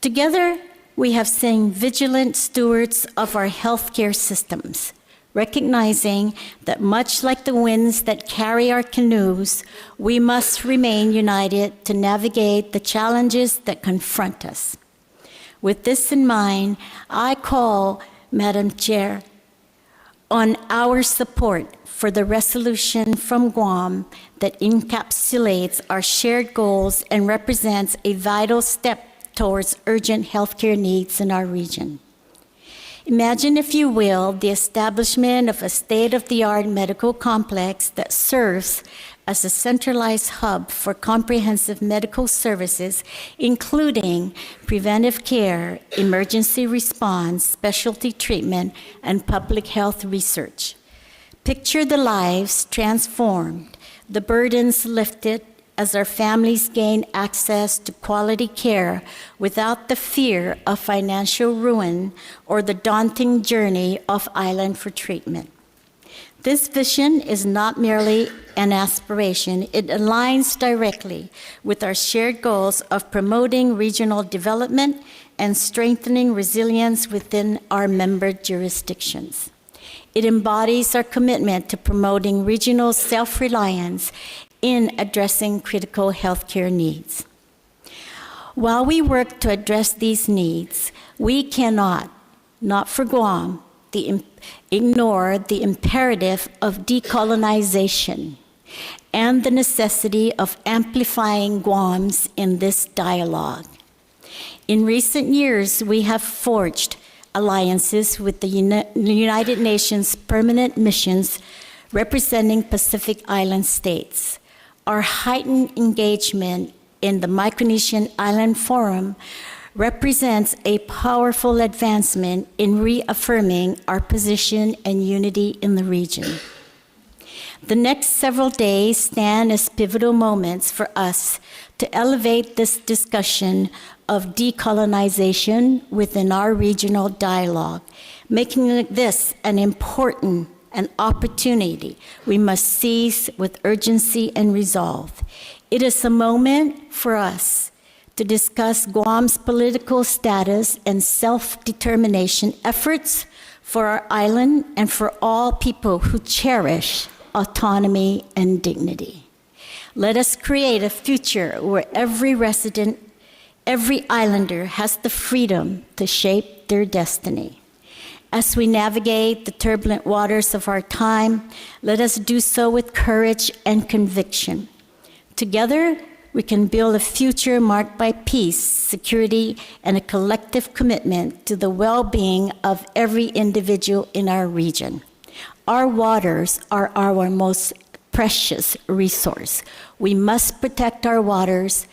Together, we have been vigilant stewards of our healthcare systems, recognizing that much like the winds that carry our canoes, we must remain united to navigate the challenges that confront us. With this in mind, I call, Madam Chair, on our support for the resolution from Guam that encapsulates our shared goals and represents a vital step towards urgent healthcare needs in our region. Imagine, if you will, the establishment of a state-of-the-art medical complex that serves as a centralized hub for comprehensive medical services, including preventive care, emergency response, specialty treatment, and public health research. Picture the lives transformed, the burdens lifted, as our families gain access to quality care without the fear of financial ruin or the daunting journey of island for treatment. This vision is not merely an aspiration, it aligns directly with our shared goals of promoting regional development and strengthening resilience within our member jurisdictions. It embodies our commitment to promoting regional self-reliance in addressing critical healthcare needs. While we work to address these needs, we cannot, not for Guam, ignore the imperative of decolonization and the necessity of amplifying Guam's in this dialogue. In recent years, we have forged alliances with the United Nations permanent missions representing Pacific Island states. Our heightened engagement in the Micronesian Island Forum represents a powerful advancement in reaffirming our position and unity in the region. The next several days stand as pivotal moments for us to elevate this discussion of decolonization within our regional dialogue, making this an important opportunity we must seize with urgency and resolve. It is a moment for us to to discuss Guam's political status and self-determination efforts for our island and for all people who cherish autonomy and dignity. Let us create a future where every resident, every islander has the freedom to shape their destiny. As we navigate the turbulent waters of our time, let us do so with courage and conviction. Together, we can build a future marked by peace, security, and a collective commitment to the well-being of every individual in our region. Our waters are our most precious resource. We must protect our waters.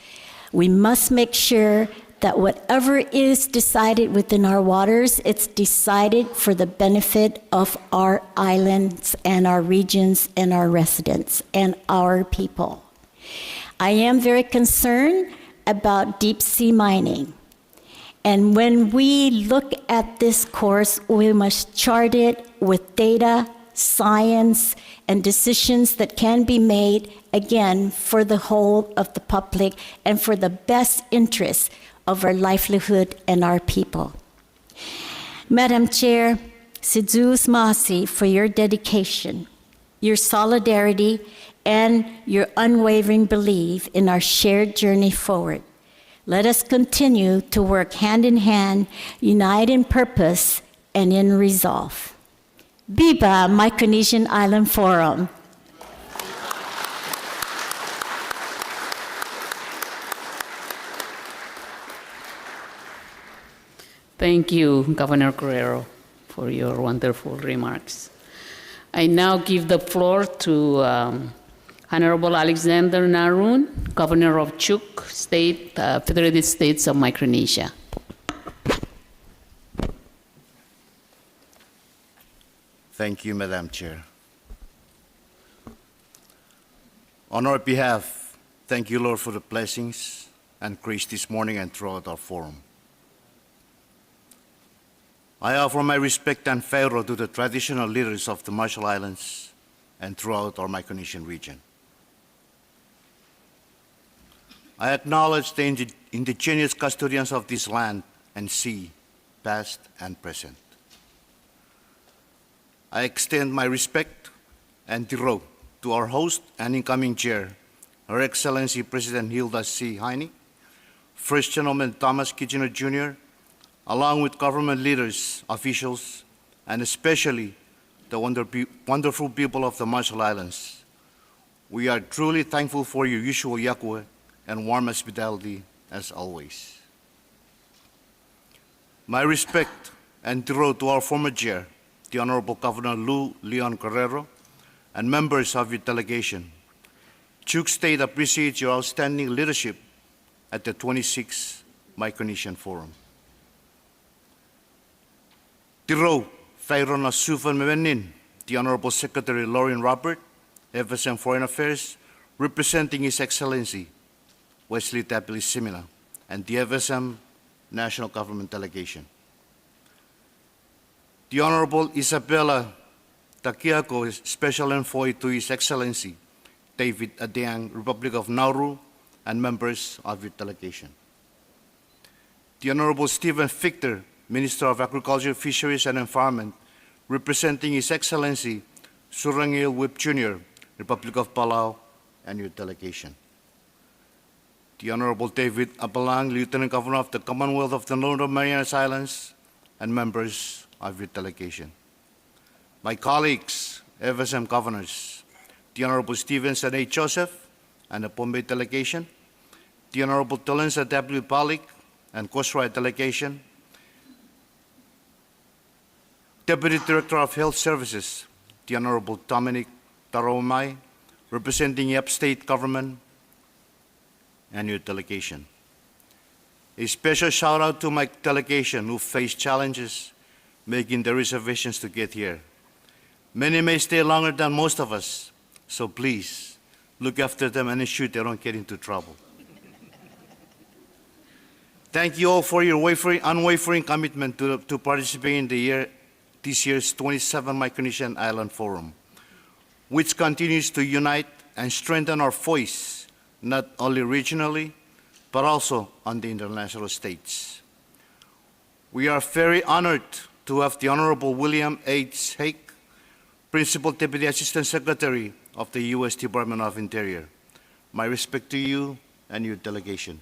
We must make sure that whatever is decided within our waters, it's decided for the benefit of our islands and our regions and our residents and our people. I am very concerned about deep sea mining. And when we look at this course, we must chart it with data, science, and decisions that can be made, again, for the whole of the public and for the best interests of our livelihood and our people. Madam Chair, Sidzus Masi, for your dedication, your solidarity, and your unwavering belief in our shared journey forward. Let us continue to work hand in hand, unite in purpose and in resolve. Viva Micronesian Island Forum. Thank you, Governor Guerrero, for your wonderful remarks. I now give the floor to Honorable Alexander Narun, Governor of Chuuk State, Federated States of Micronesia. Thank you, Madam Chair. On our behalf, thank you, Lord, for the blessings and grace this morning and throughout our forum. I offer my respect and favor to the traditional leaders of the Marshall Islands and throughout our Micronesian region. I acknowledge the indigenous custodians of this land and sea, past and present. I extend my respect and tiro to our host and incoming chair, Her Excellency President Hilda C. Heine, First Gentleman Thomas Kitchener Jr., along with government leaders, officials, and especially the wonderful people of the Marshall Islands. We are truly thankful for your usual yakwe and warm hospitality as always. My respect and tiro to our former chair, the Honorable Governor Lou Leon Guerrero, and members of your delegation. Chuuk State appreciates your outstanding leadership at the 26th Micronesian Forum. Tiro, Fairon Asufan Mevenin, the Honorable Secretary Lauren Robert, FSM Foreign Affairs, representing His Excellency Wesley Tapili Simila, and the FSM National Government Delegation. The Honorable Isabella Takiako, Special Envoy to His Excellency David Adeang, Republic of Nauru, and members of your delegation. The Honorable Stephen Fichter, Minister of Agriculture, Fisheries, and Environment, representing His Excellency Surangil Whip Jr., Republic of Palau, and your delegation. The Honorable David Abalang, Lieutenant Governor of the Commonwealth of the Northern Marianas Islands, and members of your delegation. My colleagues, FSM governors, the Honorable Stevenson A. Joseph and the Bombay delegation, the Honorable Tolensa W. Palik and Kosrae delegation, Deputy Director of Health Services, the Honorable Dominic Taromai, representing the upstate government and your delegation. A special shout out to my delegation who faced challenges making the reservations to get here. Many may stay longer than most of us, so please look after them and ensure they don't get into trouble. Thank you all for your unwavering commitment to participate in this year's 27th Micronesian Island Forum, which continues to unite and strengthen our voice, not only regionally, but also on the international stage. We are very honored to have the Honorable William H. Hague, Principal Deputy Assistant Secretary of the U.S. Department of Interior. My respect to you and your delegation.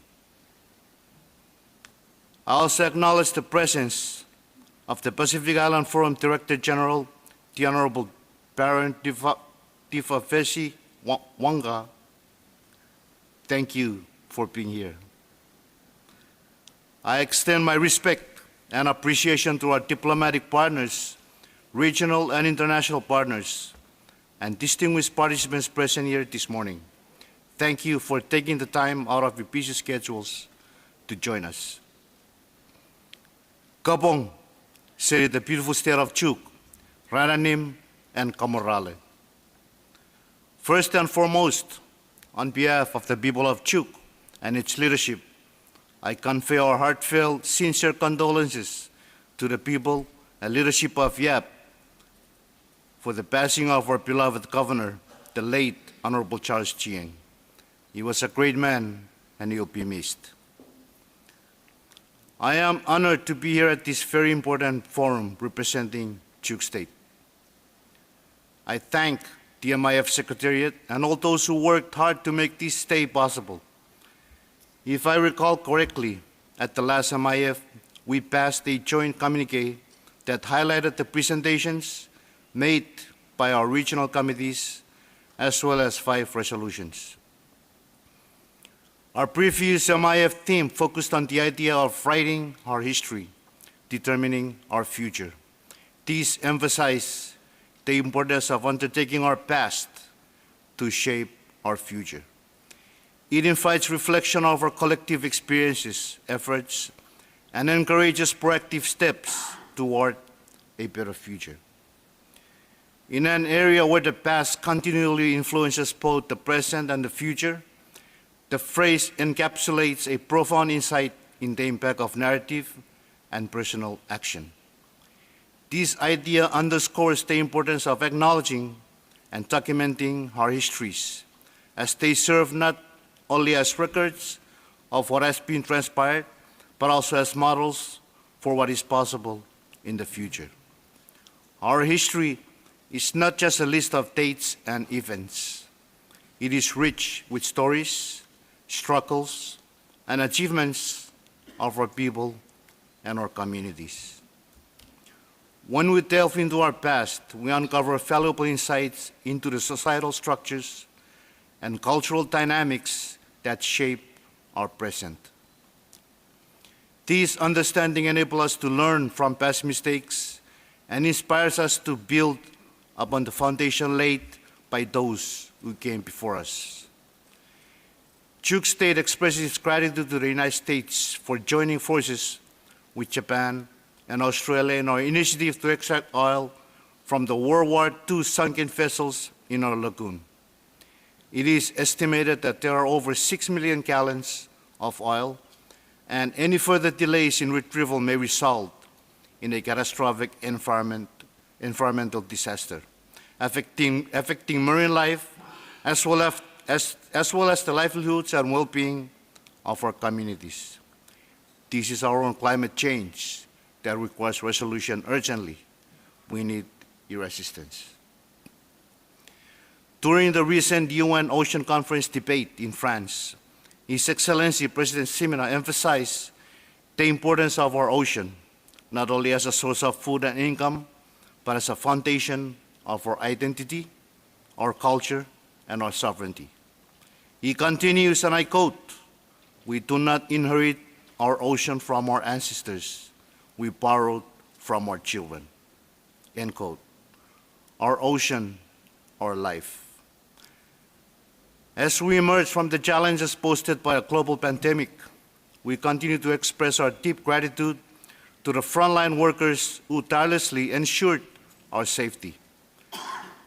I also acknowledge the presence of the Pacific Island Forum Director General, the Honorable Baron Tifafesi Wanga. Thank you for being here. I extend my respect and appreciation to our diplomatic partners, regional and international partners, and distinguished participants present here this morning. Thank you for taking the time out of your busy schedules to join us. Kabong, say the beautiful state of Chuk, Rananim, and Kamorale. First and foremost, on behalf of the people of Chuk and its leadership, I convey our heartfelt, sincere condolences to the people and leadership of Yap for the passing of our beloved governor, the late Honorable Charles Chiang. He was a great man, and he'll be missed. I am honored to be here at this very important forum representing Chuk State. I thank the MIF Secretariat and all those who worked hard to make this day possible. If I recall correctly, at the last MIF, we passed a joint communique that highlighted the presentations made by our regional committees, as well as 5 resolutions. Our previous MIF theme focused on the idea of writing our history, determining our future. These emphasize the importance of undertaking our past to shape our future. It invites reflection of our collective experiences, efforts, and encourages proactive steps toward a better future. In an area where the past continually influences both the present and the future, the phrase encapsulates a profound insight in the impact of narrative and personal action. This idea underscores the importance of acknowledging and documenting our histories, as they serve not only as records of what has been transpired, but also as models for what is possible in the future. Our history is not just a list of dates and events. It is rich with stories, struggles, and achievements of our people and our communities. When we delve into our past, we uncover valuable insights into the societal structures and cultural dynamics that shape our present. This understanding enables us to learn from past mistakes and inspires us to build upon the foundation laid by those who came before us. Chuk State expresses its gratitude to the United States for joining forces with Japan and Australia in our initiative to extract oil from the World War II sunken vessels in our lagoon. It is estimated that there are over 6 million gallons of oil, and any further delays in retrieval may result in a catastrophic environmental disaster, affecting marine life as well as the livelihoods and well-being of our communities. This is our own climate change that requires resolution urgently. We need your assistance. During the recent UN Ocean Conference debate in France, His Excellency President Simina emphasized the importance of our ocean, not only as a source of food and income, but as a foundation of our identity, our culture, and our sovereignty. He continues, and I quote, "We do not inherit our ocean from our ancestors. We borrowed from our children." End quote. Our ocean, our life. As we emerge from the challenges posed by a global pandemic, we continue to express our deep gratitude to the frontline workers who tirelessly ensured our safety.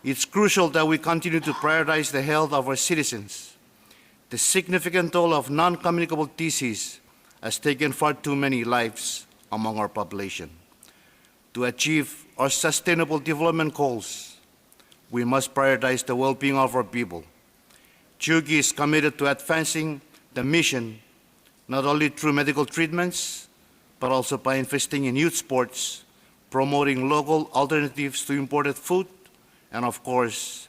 It's crucial that we continue to prioritize the health of our citizens. The significant toll of non-communicable disease has taken far too many lives among our population. To achieve our sustainable development goals, we must prioritize the well-being of our people. Chuk is committed to advancing the mission not only through medical treatments, but also by investing in youth sports, promoting local alternatives to imported food, and of course,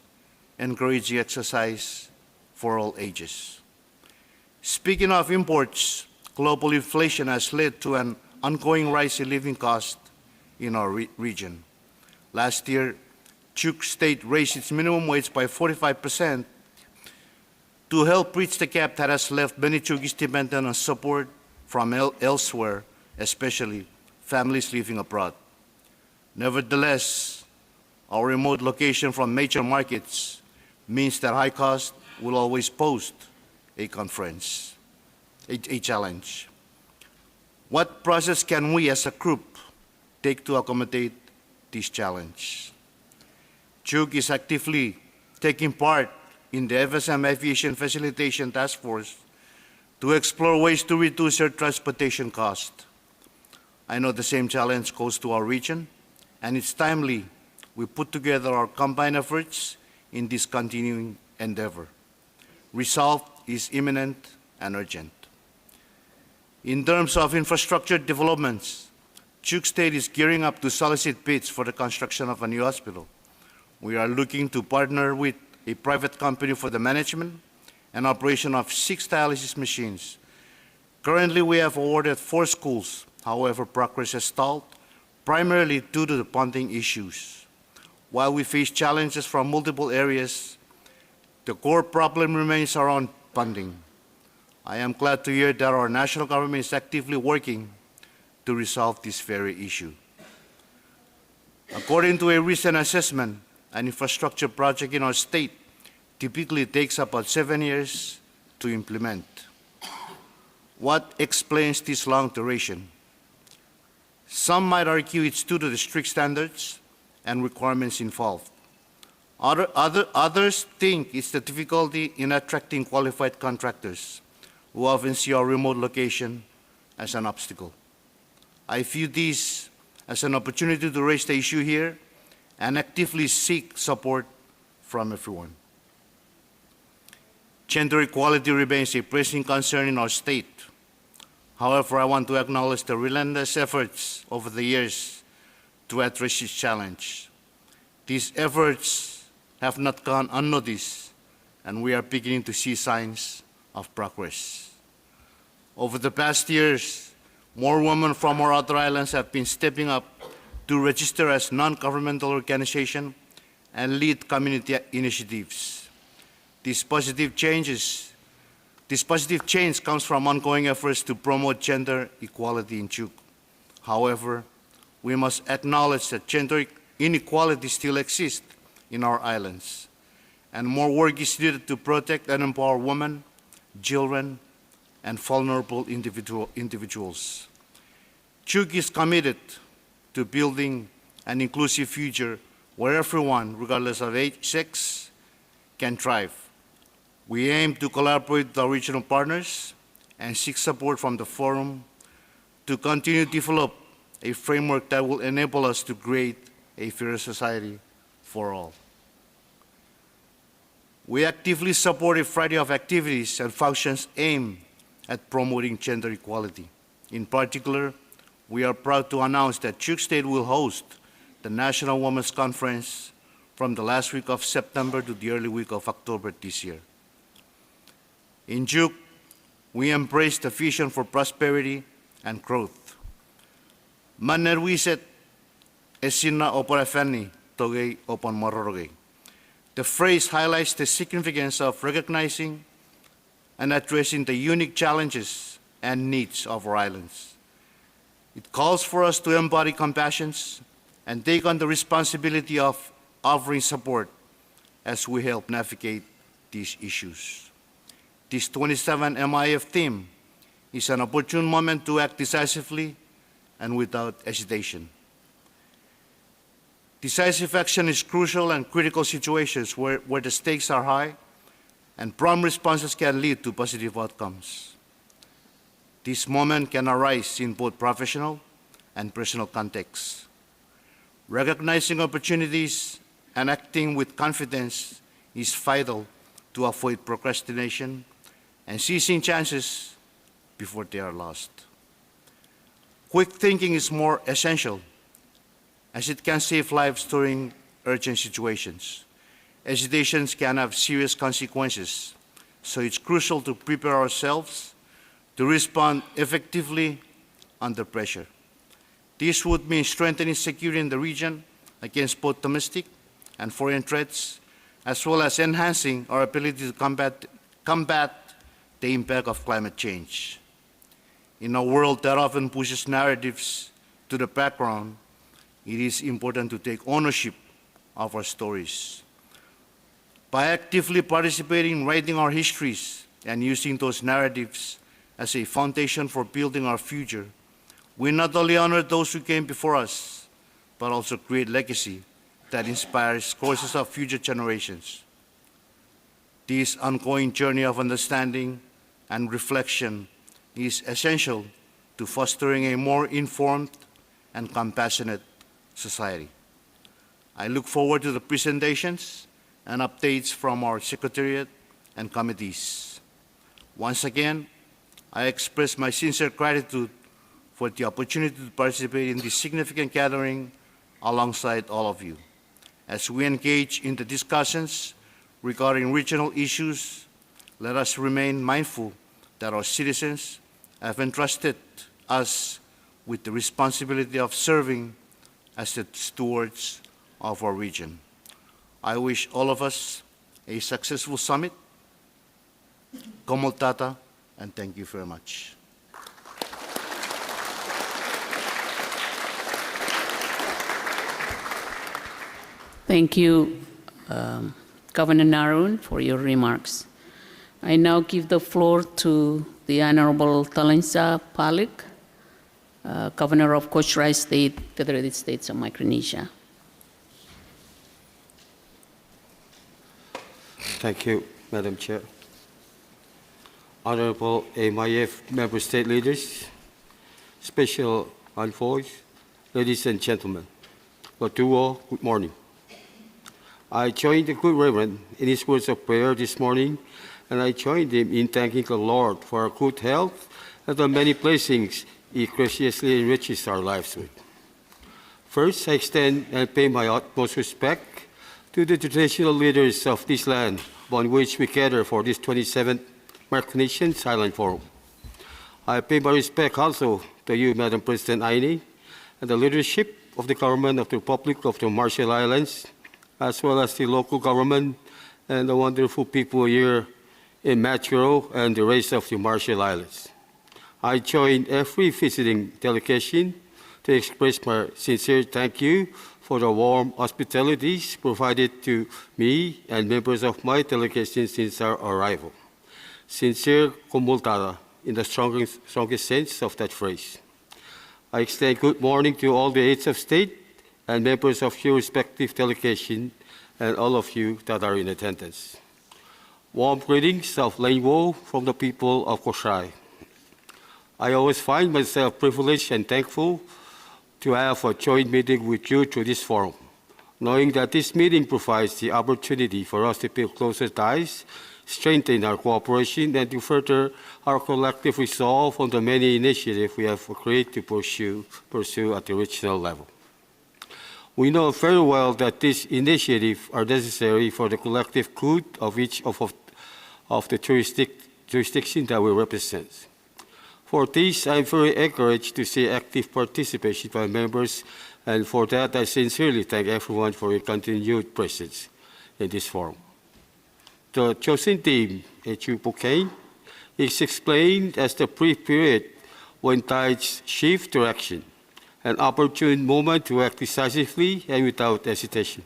encouraging exercise for all ages. Speaking of imports, global inflation has led to an ongoing rise in living costs in our region. Last year, Chuk State raised its minimum wage by 45% to help bridge the gap that has left many Chukis dependent on support from elsewhere, especially families living abroad. Nevertheless, our remote location from major markets means that high cost will always pose a challenge. What process can we as a group take to accommodate this challenge? Chuk is actively taking part in the FSM Aviation Facilitation Task Force to explore ways to reduce their transportation cost. I know the same challenge goes to our region, and it's timely we put together our combined efforts in this continuing endeavor. Result is imminent and urgent. In terms of infrastructure developments, Chuk State is gearing up to solicit bids for the construction of a new hospital. We are looking to partner with a private company for the management and operation of 6 dialysis machines. Currently, we have awarded 4 schools. However, progress has stalled, primarily due to the funding issues. While we face challenges from multiple areas, the core problem remains around funding. I am glad to hear that our national government is actively working to resolve this very issue. According to a recent assessment, an infrastructure project in our state typically takes about 7 years to implement. What explains this long duration? Some might argue it's due to the strict standards and requirements involved. Others think it's the difficulty in attracting qualified contractors who often see our remote location as an obstacle. I view this as an opportunity to raise the issue here and actively seek support from everyone. Gender equality remains a pressing concern in our state. However, I want to acknowledge the relentless efforts over the years to address this challenge. These efforts have not gone unnoticed, and we are beginning to see signs of progress. Over the past years, more women from our other islands have been stepping up to register as non-governmental organizations and lead community initiatives. This positive change comes from ongoing efforts to promote gender equality in Chuk. However, we must acknowledge that gender inequality still exists in our islands, and more work is needed to protect and empower women, children, and vulnerable individuals. Chuk is committed to building an inclusive future where everyone, regardless of age, sex, can thrive. We aim to collaborate with our regional partners and seek support from the forum to continue to develop a framework that will enable us to create a fairer society for all. We actively support a variety of activities and functions aimed at promoting gender equality. In particular, we are proud to announce that Chuk State will host the National Women's Conference from the last week of September to the early week of October this year. In Chuk, we embrace the vision for prosperity and growth. Manerwiset esina oporafeni togei opan mororogei. The phrase highlights the significance of recognizing and addressing the unique challenges and needs of our islands. It calls for us to embody compassion and take on the responsibility of offering support as we help navigate these issues. This 27 MIF theme is an opportune moment to act decisively and without hesitation. Decisive action is crucial in critical situations where the stakes are high and prompt responses can lead to positive outcomes. This moment can arise in both professional and personal contexts. Recognizing opportunities and acting with confidence is vital to avoid procrastination and seizing chances before they are lost. Quick thinking is more essential, as it can save lives during urgent situations. Hesitations can have serious consequences, so it's crucial to prepare ourselves to respond effectively under pressure. This would mean strengthening security in the region against both domestic and foreign threats, as well as enhancing our ability to combat the impact of climate change. In a world that often pushes narratives to the background, it is important to take ownership of our stories. By actively participating in writing our histories and using those narratives as a foundation for building our future, we not only honor those who came before us, but also create legacy that inspires courses of future generations. This ongoing journey of understanding and reflection is essential to fostering a more informed and compassionate society. I look forward to the presentations and updates from our Secretariat and committees. Once again, I express my sincere gratitude for the opportunity to participate in this significant gathering alongside all of you. As we engage in the discussions regarding regional issues, let us remain mindful that our citizens have entrusted us with the responsibility of serving as the stewards of our region. I wish all of us a successful summit. Komoltata, and thank you very much. Thank you, Governor Narun, for your remarks. I now give the floor to the Honorable Talensa Palik, Governor of Kochirai State, Federated States of Micronesia. Thank you, Madam Chair. Honorable AMIF member state leaders, special envoys, ladies and gentlemen, Latuo, good morning. I joined the good Reverend in his words of prayer this morning, and I joined him in thanking the Lord for our good health and the many blessings He graciously enriches our lives with. First, I extend and pay my utmost respect to the traditional leaders of this land upon which we gather for this 27th Micronesian Silent Forum. I pay my respect also to you, Madam President Aini, and the leadership of the government of the Republic of the Marshall Islands, as well as the local government and the wonderful people here in Maturo and the rest of the Marshall Islands. I join every visiting delegation to express my sincere thank you for the warm hospitalities provided to me and members of my delegation since our arrival. Sincere komultada in the strongest sense of that phrase. I extend good morning to all the heads of state and members of your respective delegation and all of you that are in attendance. Warm greetings of Lenwo from the people of Kochirai. I always find myself privileged and thankful to have a joint meeting with you through this forum, knowing that this meeting provides the opportunity for us to build closer ties, strengthen our cooperation, and to further our collective resolve on the many initiatives we have agreed to pursue at the regional level. We know very well that these initiatives are necessary for the collective good of each of the jurisdictions that we represent. For this, I am very encouraged to see active participation by members, and for that, I sincerely thank everyone for your continued presence in this forum. The chosen theme, Echupokain, is explained as the brief period when tides shift direction, an opportune moment to act decisively and without hesitation.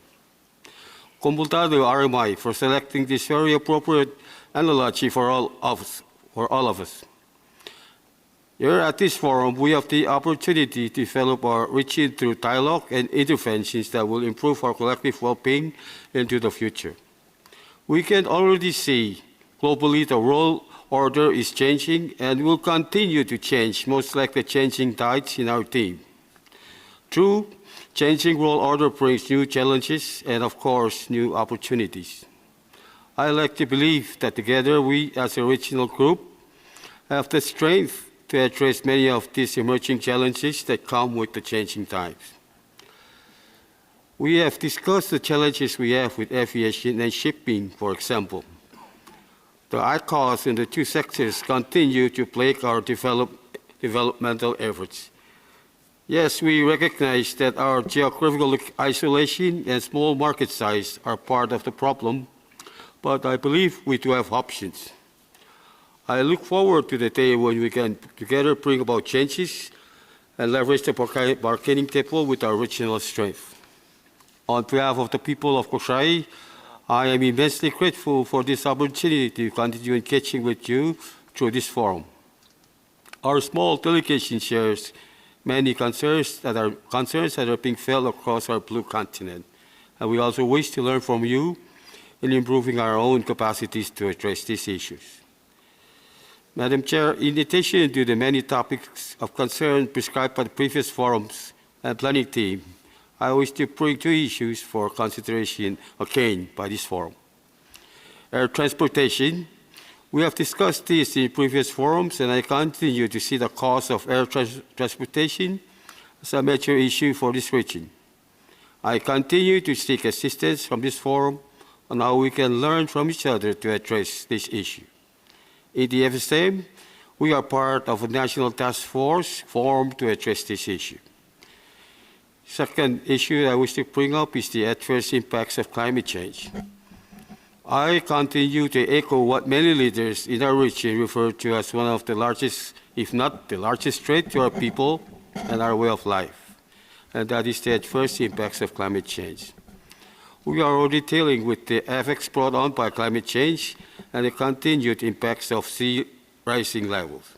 Komultado RMI for selecting this very appropriate analogy for all of us. Here at this forum, we have the opportunity to develop our reaching through dialogue and interventions that will improve our collective well-being into the future. We can already see globally the world order is changing and will continue to change, most like the changing tides in our team. True, changing world order brings new challenges and, of course, new opportunities. I like to believe that together we, as a regional group, have the strength to address many of these emerging challenges that come with the changing times. We have discussed the challenges we have with aviation and shipping, for example. The ICAOs in the two sectors continue to plague our developmental efforts. Yes, we recognize that our geographical isolation and small market size are part of the problem, but I believe we do have options. I look forward to the day when we can together bring about changes and leverage the bargaining table with our regional strength. On behalf of the people of Koshai, I am immensely grateful for this opportunity to continue engaging with you through this forum. Our small delegation shares many concerns that are being felt across our blue continent, and we also wish to learn from you in improving our own capacities to address these issues. Madam Chair, in addition to the many topics of concern prescribed by the previous forums and planning team, I wish to bring two issues for consideration again by this forum. Air transportation. We have discussed this in previous forums, and I continue to see the cost of air transportation as a major issue for this region. I continue to seek assistance from this forum on how we can learn from each other to address this issue. In the FSM, we are part of a national task force formed to address this issue. Second issue I wish to bring up is the adverse impacts of climate change. I continue to echo what many leaders in our region refer to as one of the largest, if not the largest threat to our people and our way of life, and that is the adverse impacts of climate change. We are already dealing with the effects brought on by climate change and the continued impacts of sea rising levels.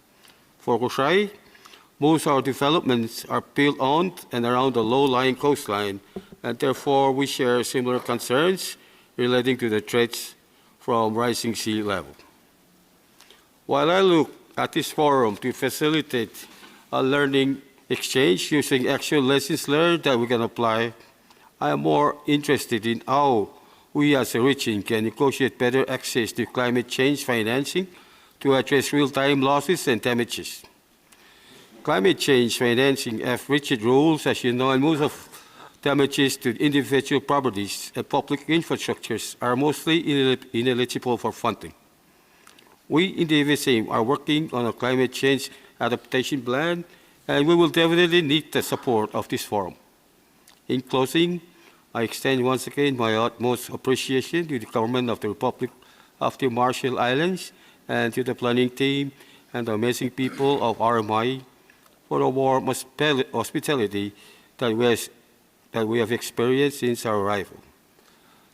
For Koshai, most of our developments are built on and around the low-lying coastline, and therefore we share similar concerns relating to the threats from rising sea level. While I look at this forum to facilitate a learning exchange using actual lessons learned that we can apply, I am more interested in how we as a region can negotiate better access to climate change financing to address real-time losses and damages. Climate change financing have rigid rules, as you know, and most of damages to individual properties and public infrastructures are mostly ineligible for funding. We in the FSM are working on a climate change adaptation plan, and we will definitely need the support of this forum. In closing, I extend once again my utmost appreciation to the government of the Republic of the Marshall Islands and to the planning team and the amazing people of RMI for the warm hospitality that we have experienced since our arrival.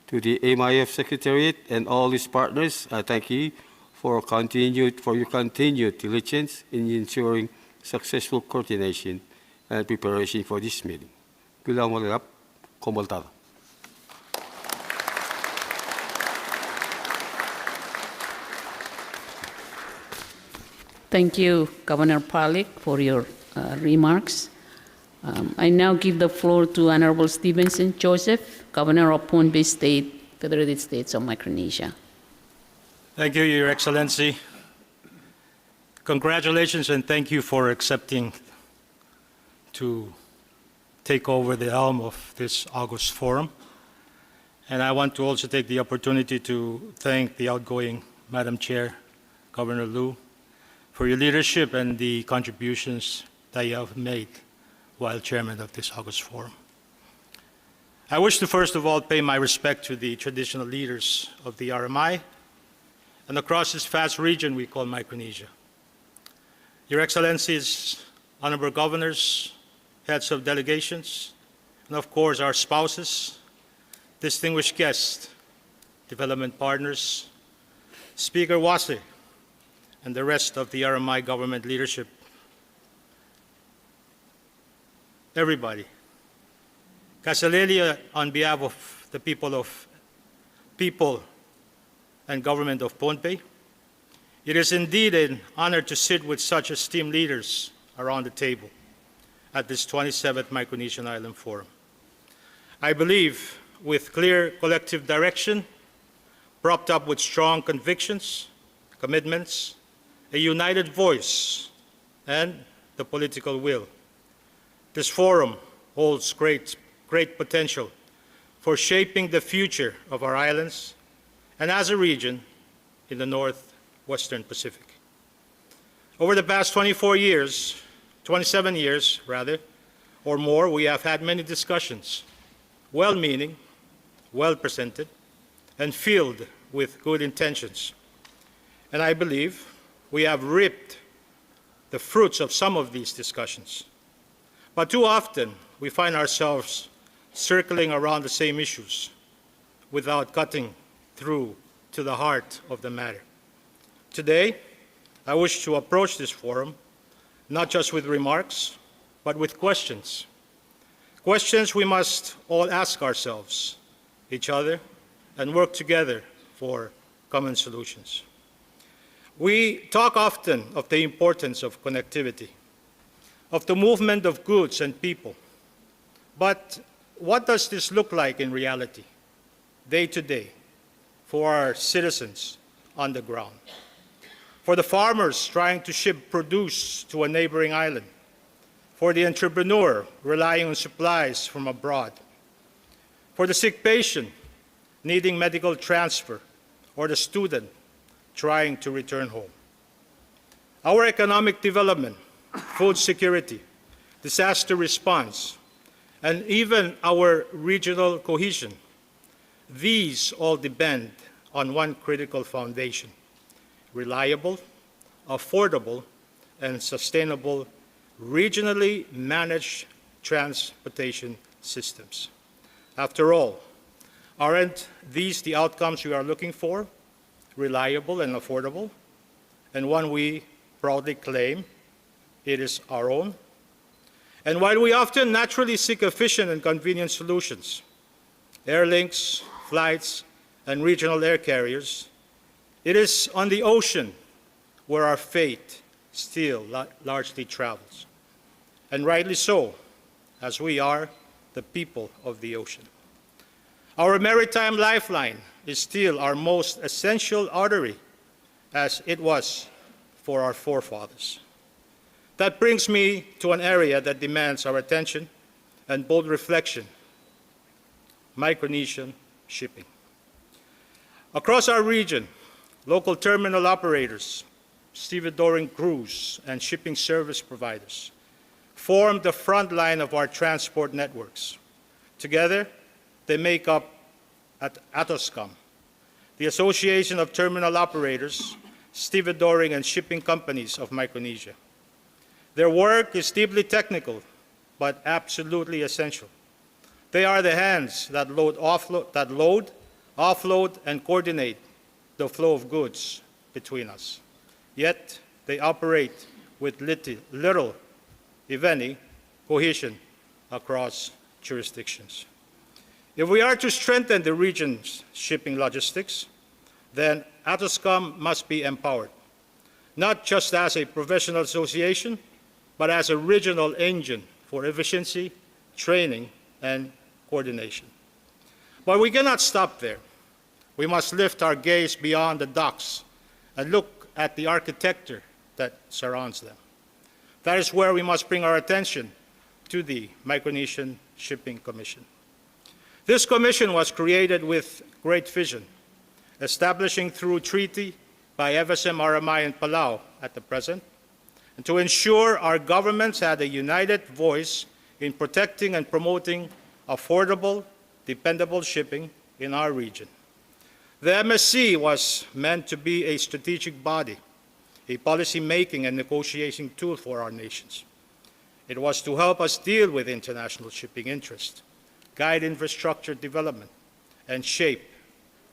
To the MIF Secretariat and all its partners, I thank you for your continued diligence in ensuring successful coordination and preparation for this meeting. Bilang malap, kumaltada. Thank you, Governor Palik, for your remarks. I now give the floor to Honorable Stevenson Joseph, Governor of Pohnpei Bay State, Federated States of Micronesia. Thank you, Your Excellency. Congratulations and thank you for accepting to take over the helm of this August Forum. And I want to also take the opportunity to thank the outgoing Madam Chair, Governor Liu, for your leadership and the contributions that you have made while chairman of this August Forum. I wish to first of all pay my respect to the traditional leaders of the RMI and across this vast region we call Micronesia. Your Excellencies, honorable governors, heads of delegations, and of course our spouses, distinguished guests, development partners, Speaker Wase, and the rest of the RMI government leadership. Everybody. Kasalelia, on behalf of the people and government of Pohnpei, it is indeed an honor to sit with such esteemed leaders around the table at this 27th Micronesian Island Forum. I believe with clear collective direction, propped up with strong convictions, commitments, a united voice, and the political will. This forum holds great potential for shaping the future of our islands and as a region in the Northwestern Pacific. Over the past 27 years, or more, we have had many discussions, well-meaning, well-presented, and filled with good intentions. And I believe we have reaped the fruits of some of these discussions. But too often, we find ourselves circling around the same issues without cutting through to the heart of the matter. Today, I wish to approach this forum not just with remarks, but with questions. Questions we must all ask ourselves, each other, and work together for common solutions. We talk often of the importance of connectivity, of the movement of goods and people. But what does this look like in reality, day to day, for our citizens on the ground? For the farmers trying to ship produce to a neighboring island, for the entrepreneur relying on supplies from abroad, for the sick patient needing medical transfer, or the student trying to return home. Our economic development, food security, disaster response, and even our regional cohesion, these all depend on one critical foundation: reliable, affordable, and sustainable regionally managed transportation systems. After all, aren't these the outcomes we are looking for? Reliable and affordable, and one we proudly claim it is our own. And while we often naturally seek efficient and convenient solutions, air links, flights, and regional air carriers, it is on the ocean where our fate still largely travels. And rightly so, as we are the people of the ocean. Our maritime lifeline is still our most essential artery, as it was for our forefathers. That brings me to an area that demands our attention and bold reflection: Micronesian shipping. Across our region, local terminal operators, stevedoring crews, and shipping service providers form the front line of our transport networks. Together, they make up ATOSCOM, the Association of Terminal Operators, Stevedoring and Shipping Companies of Micronesia. Their work is deeply technical, but absolutely essential. They are the hands that load, offload, and coordinate the flow of goods between us. Yet, they operate with little, if any, cohesion across jurisdictions. If we are to strengthen the region's shipping logistics, then ATOSCOM must be empowered, not just as a professional association, but as a regional engine for efficiency, training, and coordination. But we cannot stop there. We must lift our gaze beyond the docks and look at the architecture that surrounds them. That is where we must bring our attention to the Micronesian Shipping Commission. This commission was created with great vision, establishing through treaty by FSM RMI and Palau at the present, and to ensure our governments had a united voice in protecting and promoting affordable, dependable shipping in our region. The MSC was meant to be a strategic body, a policy-making and negotiating tool for our nations. It was to help us deal with international shipping interests, guide infrastructure development, and shape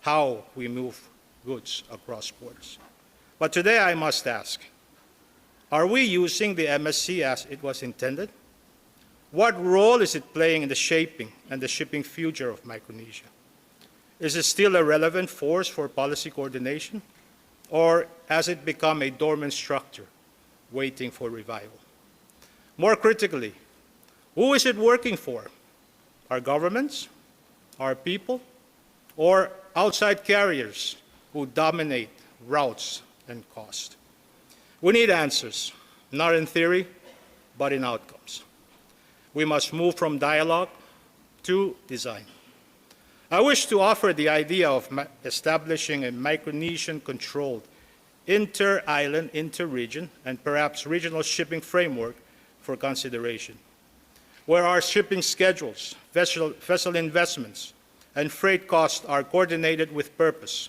how we move goods across borders. But today I must ask, are we using the MSC as it was intended? What role is it playing in the shaping and the shipping future of Micronesia? Is it still a relevant force for policy coordination, or has it become a dormant structure waiting for revival? More critically, who is it working for? Our governments, our people, or outside carriers who dominate routes and cost? We need answers, not in theory, but in outcomes. We must move from dialogue to design. I wish to offer the idea of establishing a Micronesian-controlled inter-island, inter-region, and perhaps regional shipping framework for consideration, where our shipping schedules, vessel investments, and freight costs are coordinated with purpose,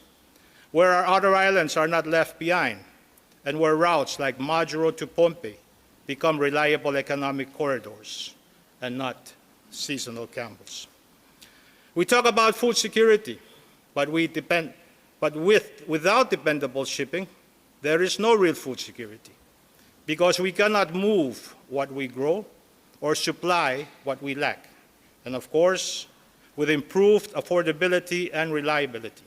where our outer islands are not left behind, and where routes like Majuro to Pohnpei become reliable economic corridors and not seasonal camels. We talk about food security, but without dependable shipping, there is no real food security, because we cannot move what we grow or supply what we lack, and of course, with improved affordability and reliability.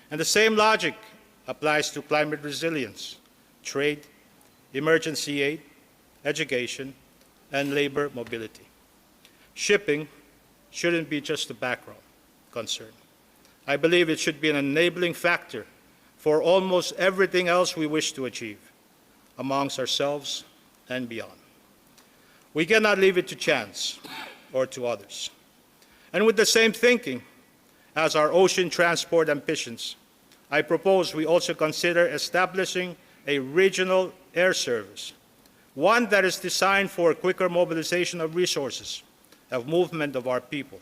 And the same logic applies to climate resilience, trade, emergency aid, education, and labor mobility. Shipping shouldn't be just a background concern. I believe it should be an enabling factor for almost everything else we wish to achieve, amongst ourselves and beyond. We cannot leave it to chance or to others. And with the same thinking as our ocean transport ambitions, I propose we also consider establishing a regional air service, one that is designed for quicker mobilization of resources, of movement of our people.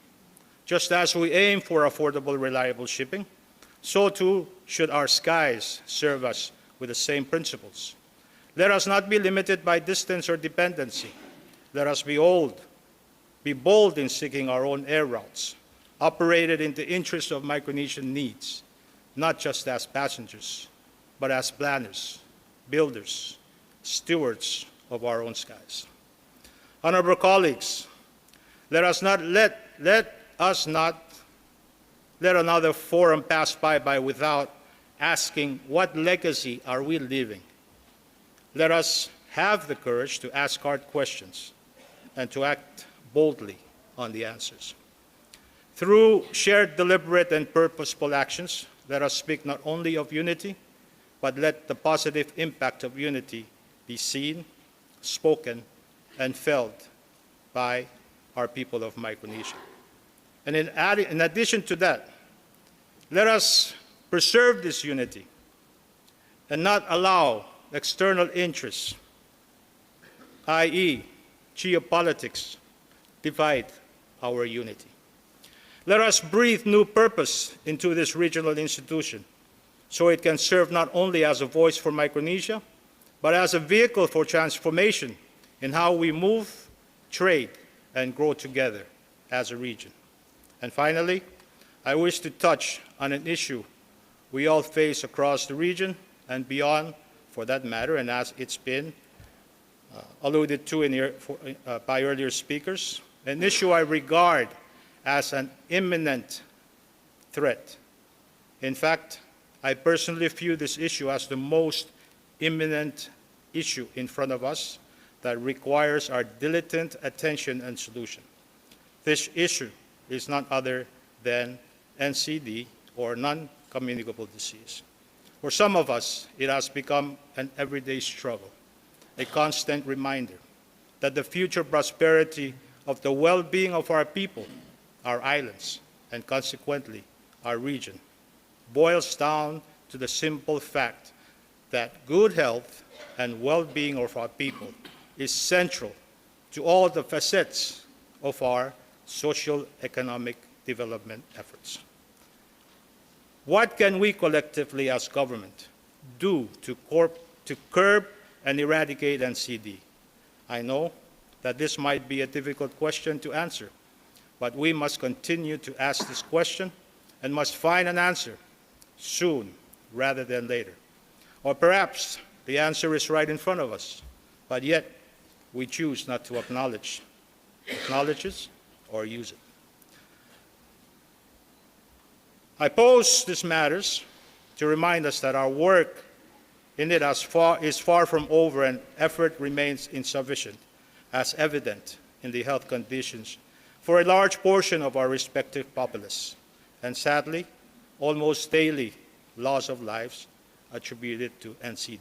Just as we aim for affordable, reliable shipping, so too should our skies serve us with the same principles. Let us not be limited by distance or dependency. Let us be bold in seeking our own air routes, operated in the interest of Micronesian needs, not just as passengers, but as planners, builders, stewards of our own skies. Honorable colleagues, let us not let another forum pass by without asking, what legacy are we leaving? Let us have the courage to ask hard questions and to act boldly on the answers. Through shared, deliberate, and purposeful actions, let us speak not only of unity, but let the positive impact of unity be seen, spoken, and felt by our people of Micronesia. And in addition to that, let us preserve this unity and not allow external interests, i.e., geopolitics, divide our unity. Let us breathe new purpose into this regional institution so it can serve not only as a voice for Micronesia, but as a vehicle for transformation in how we move, trade, and grow together as a region. And finally, I wish to touch on an issue we all face across the region and beyond, for that matter, and as it's been alluded to by earlier speakers, an issue I regard as an imminent threat. In fact, I personally view this issue as the most imminent issue in front of us that requires our diligent attention and solution. This issue is none other than NCD, or non-communicable disease. For some of us, it has become an everyday struggle, a constant reminder that the future prosperity of the well-being of our people, our islands, and consequently our region, boils down to the simple fact that good health and well-being of our people is central to all the facets of our social economic development efforts. What can we collectively as government do to curb and eradicate NCD? I know that this might be a difficult question to answer, but we must continue to ask this question and must find an answer soon rather than later. Or perhaps the answer is right in front of us, but yet we choose not to acknowledge it or use it. I pose these matters to remind us that our work in it is far from over and effort remains insufficient, as evident in the health conditions for a large portion of our respective populace, and sadly, almost daily loss of lives attributed to NCD.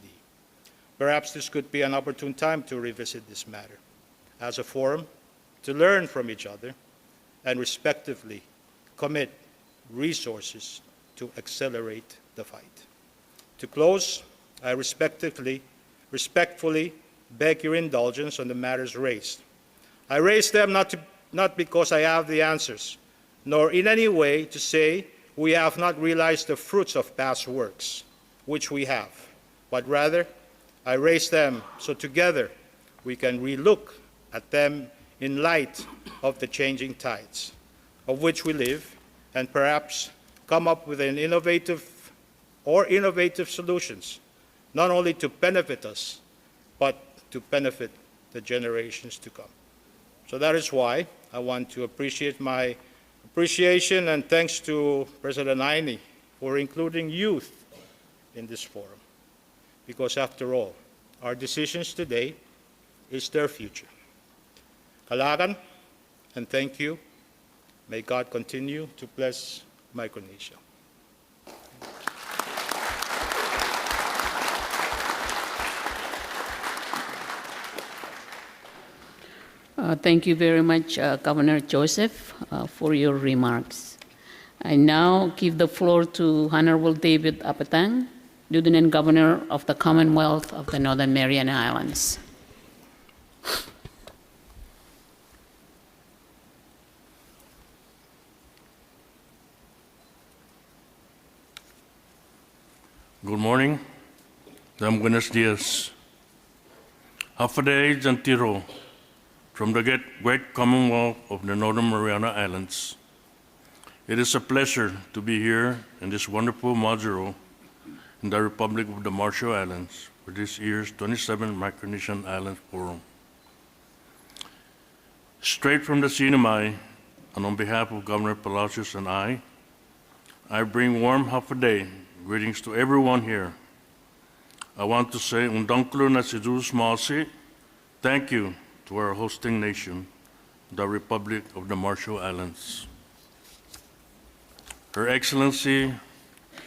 perhaps this could be an opportune time to revisit this matter as a forum to learn from each other and respectively commit resources to accelerate the fight. To close, I respectfully beg your indulgence on the matters raised. I raise them not because I have the answers, nor in any way to say we have not realized the fruits of past works, which we have, but rather I raise them so together we can relook at them in light of the changing tides of which we live, and perhaps come up with an innovative solutions, not only to benefit us, but to benefit the generations to come. So that is why I want to appreciate my appreciation and thanks to President Aini for including youth in this forum. Because after all, our decisions today is their future. Kalagan, and thank you. May God continue to bless Micronesia. Thank you very much, Governor Joseph, for your remarks. I now give the floor to Honorable David Apatang, Lieutenant Governor of the Commonwealth of the Northern Mariana Islands. Good morning. Buenos dias. Hafaday Jantiro from the great Commonwealth of the Northern Mariana Islands. It is a pleasure to be here in this wonderful module in the Republic of the Marshall Islands for this year's 27th Micronesian Islands Forum. Straight from the Sinamay, and on behalf of Governor Palacios and I bring warm Hafaday greetings to everyone here. I want to say Undankulu na Sidus Malsi, thank you to our hosting nation, the Republic of the Marshall Islands. Her Excellency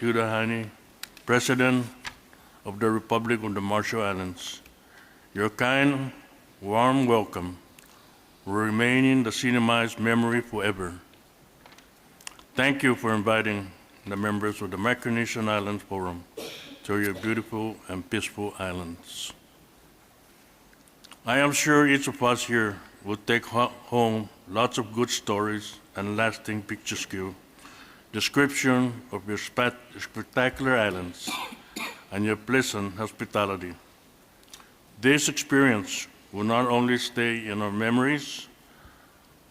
Huda Hani, President of the Republic of the Marshall Islands, your kind, warm welcome will remain in the Sinamay's memory forever. Thank you for inviting the members of the Micronesian Islands Forum to your beautiful and peaceful islands. I am sure each of us here will take home lots of good stories and lasting picturesque description of your spectacular islands and your pleasant hospitality. This experience will not only stay in our memories,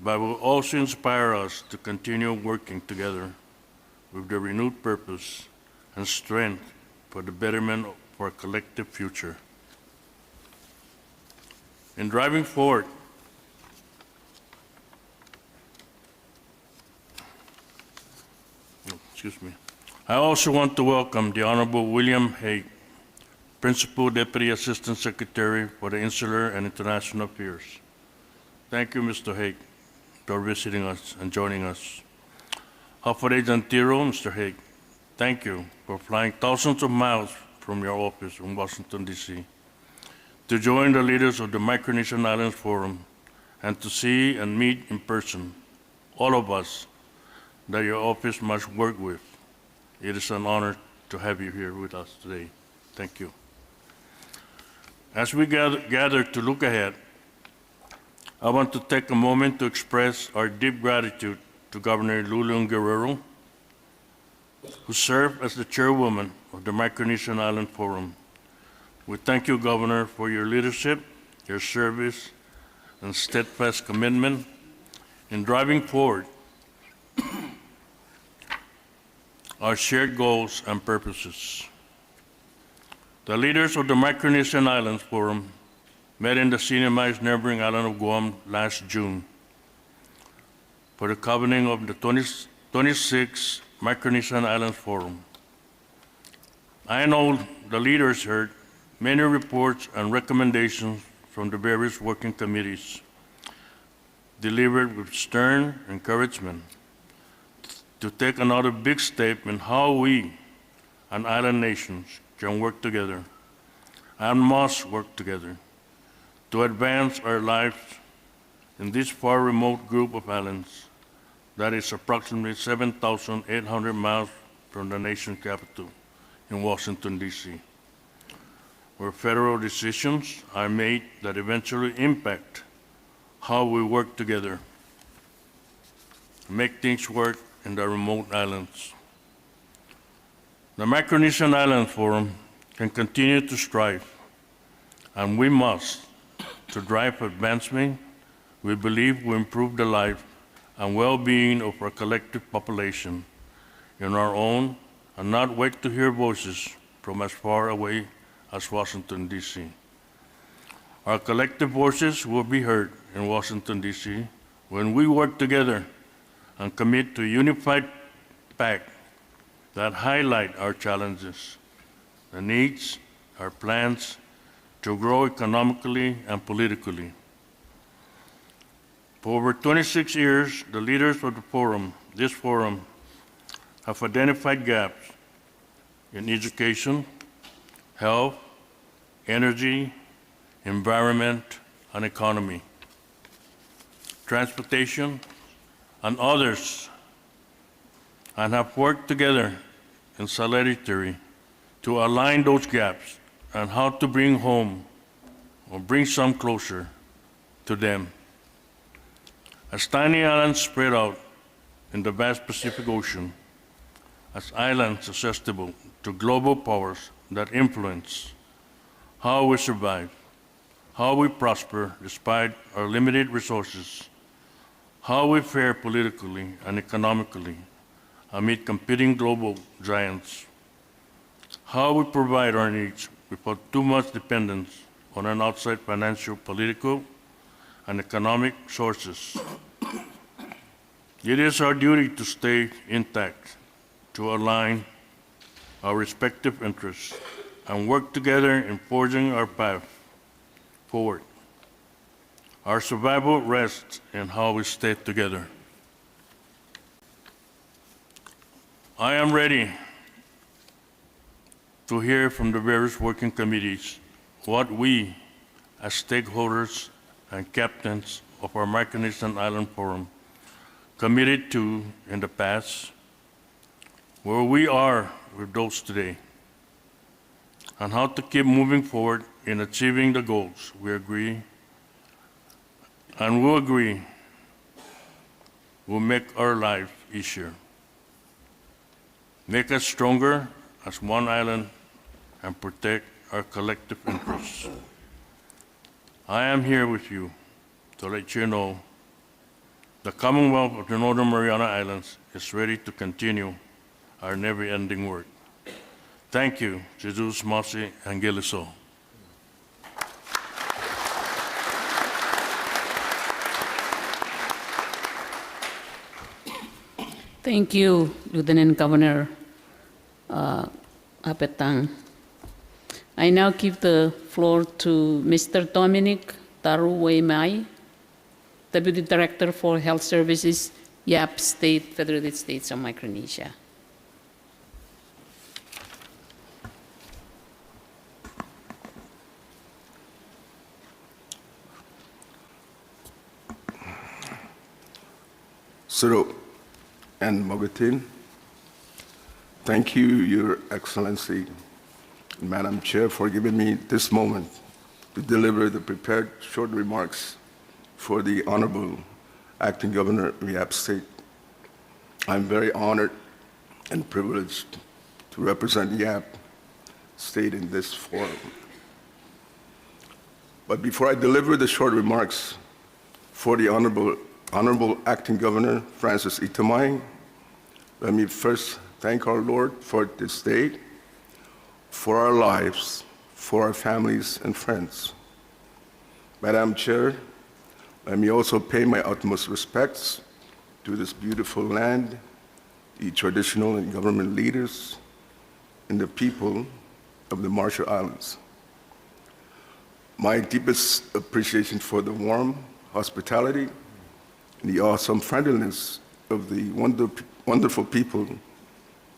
but will also inspire us to continue working together with the renewed purpose and strength for the betterment of our collective future. In driving forward, I also want to welcome the Honorable William Hague, Principal Deputy Assistant Secretary for the Insular and International Affairs. Thank you, Mr. Hague, for visiting us and joining us. Hafaday Jantiro, Mr. Hague, thank you for flying thousands of miles from your office in Washington, D.C. to join the leaders of the Micronesian Islands Forum and to see and meet in person all of us that your office must work with. It is an honor to have you here with us today. Thank you. As we gather to look ahead, I want to take a moment to express our deep gratitude to Governor Lulong Guerrero, who served as the chairwoman of the Micronesian Island Forum. We thank you, Governor, for your leadership, your service, and steadfast commitment in driving forward our shared goals and purposes. The leaders of the Micronesian Islands Forum met in the Sinamay's neighboring island of Guam last June for the convening of the 26th Micronesian Islands Forum. I know the leaders heard many reports and recommendations from the various working committees, delivered with stern encouragement to take another big step in how we and island nations can work together and must work together to advance our lives in this far remote group of islands that is approximately 7,800 miles from the nation's capital in Washington, D.C., where federal decisions are made that eventually impact how we work together, make things work in the remote islands. The Micronesian Island Forum can continue to strive, and we must, to drive advancement we believe will improve the life and well-being of our collective population in our own, and not wait to hear voices from as far away as Washington, D.C. Our collective voices will be heard in Washington, D.C. when we work together and commit to a unified pact that highlight our challenges, the needs, our plans to grow economically and politically. For over 26 years, the leaders of this forum, have identified gaps in education, health, energy, environment, and economy, transportation, and others, and have worked together in solidarity to align those gaps and how to bring home or bring some closer to them. As tiny islands spread out in the vast Pacific Ocean, as islands susceptible to global powers that influence how we survive, how we prosper despite our limited resources, how we fare politically and economically amid competing global giants, how we provide our needs without too much dependence on an outside financial, political, and economic sources. It is our duty to stay intact, to align our respective interests, and work together in forging our path forward. Our survival rests in how we stay together. I am ready to hear from the various working committees what we, as stakeholders and captains of our Micronesian Island Forum, committed to in the past, where we are with those today, and how to keep moving forward in achieving the goals we agree and will agree will make our life easier, make us stronger as one island, and protect our collective interests. I am here with you to let you know the Commonwealth of the Northern Mariana Islands is ready to continue our never-ending work. Thank you, Jesus Masi and Geliso. Thank you, Lieutenant Governor Apetang. I now give the floor to Mr. Dominic Taruwemai, Deputy Director for Health Services, YAP State, Federated States of Micronesia. Siro and Mogatin, thank you, Your Excellency, Madam Chair, for giving me this moment to deliver the prepared short remarks for the Honorable Acting Governor of Yap State. I'm very honored and privileged to represent Yap State in this forum. But before I deliver the short remarks for the Honorable Acting Governor Francis Itamay, let me first thank our Lord for this day, for our lives, for our families and friends. Madam Chair, let me also pay my utmost respects to this beautiful land, the traditional and government leaders, and the people of the Marshall Islands. My deepest appreciation for the warm hospitality and the awesome friendliness of the wonderful people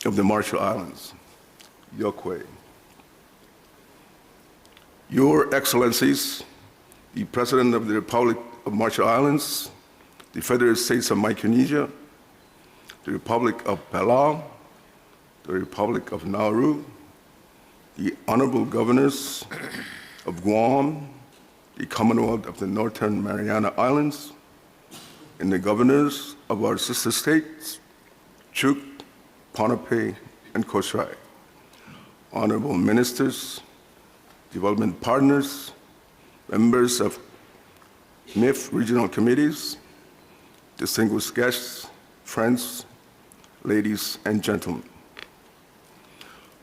of the Marshall Islands. Yokwe. Your Excellencies, the President of the Republic of Marshall Islands, the Federal States of Micronesia, the Republic of Palau, the Republic of Nauru, the Honorable Governors of Guam, the Commonwealth of the Northern Mariana Islands, and the governors of our sister states, Chuuk, Ponape, and Kosrae, honorable ministers, development partners, members of MIF regional committees, distinguished guests, friends, ladies and gentlemen.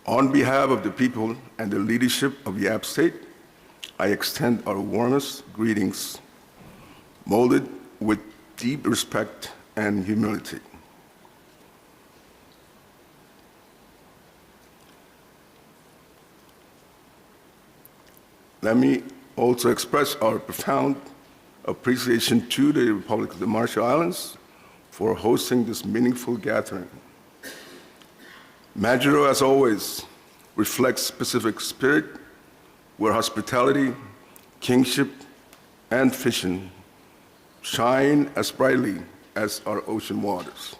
On behalf of the people and the leadership of the App State, I extend our warmest greetings, molded with deep respect and humility. Let me also express our profound appreciation to the Republic of the Marshall Islands for hosting this meaningful gathering. Majuro, as always, reflects Pacific spirit, where hospitality, kingship, and fishing shine as brightly as our ocean waters.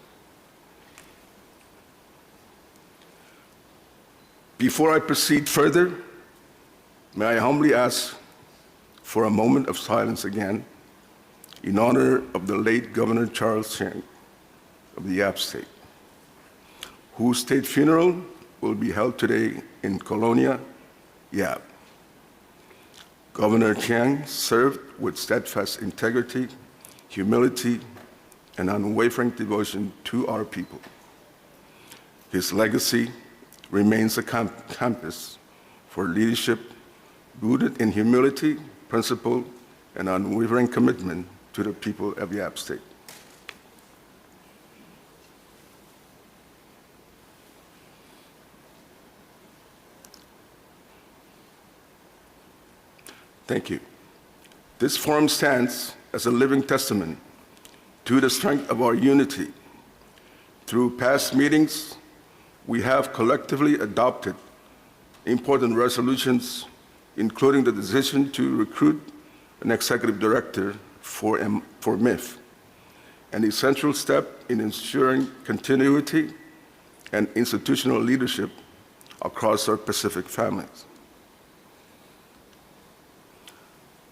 Before I proceed further, may I humbly ask for a moment of silence again in honor of the late Governor Charles Chang of the App State, whose state funeral will be held today in Colonia, Yap. Governor Chiang served with steadfast integrity, humility, and unwavering devotion to our people. His legacy remains a compass for leadership rooted in humility, principle, and unwavering commitment to the people of the App State. Thank you. This forum stands as a living testament to the strength of our unity. Through past meetings, we have collectively adopted important resolutions, including the decision to recruit an executive director for MIF, an essential step in ensuring continuity and institutional leadership across our Pacific families.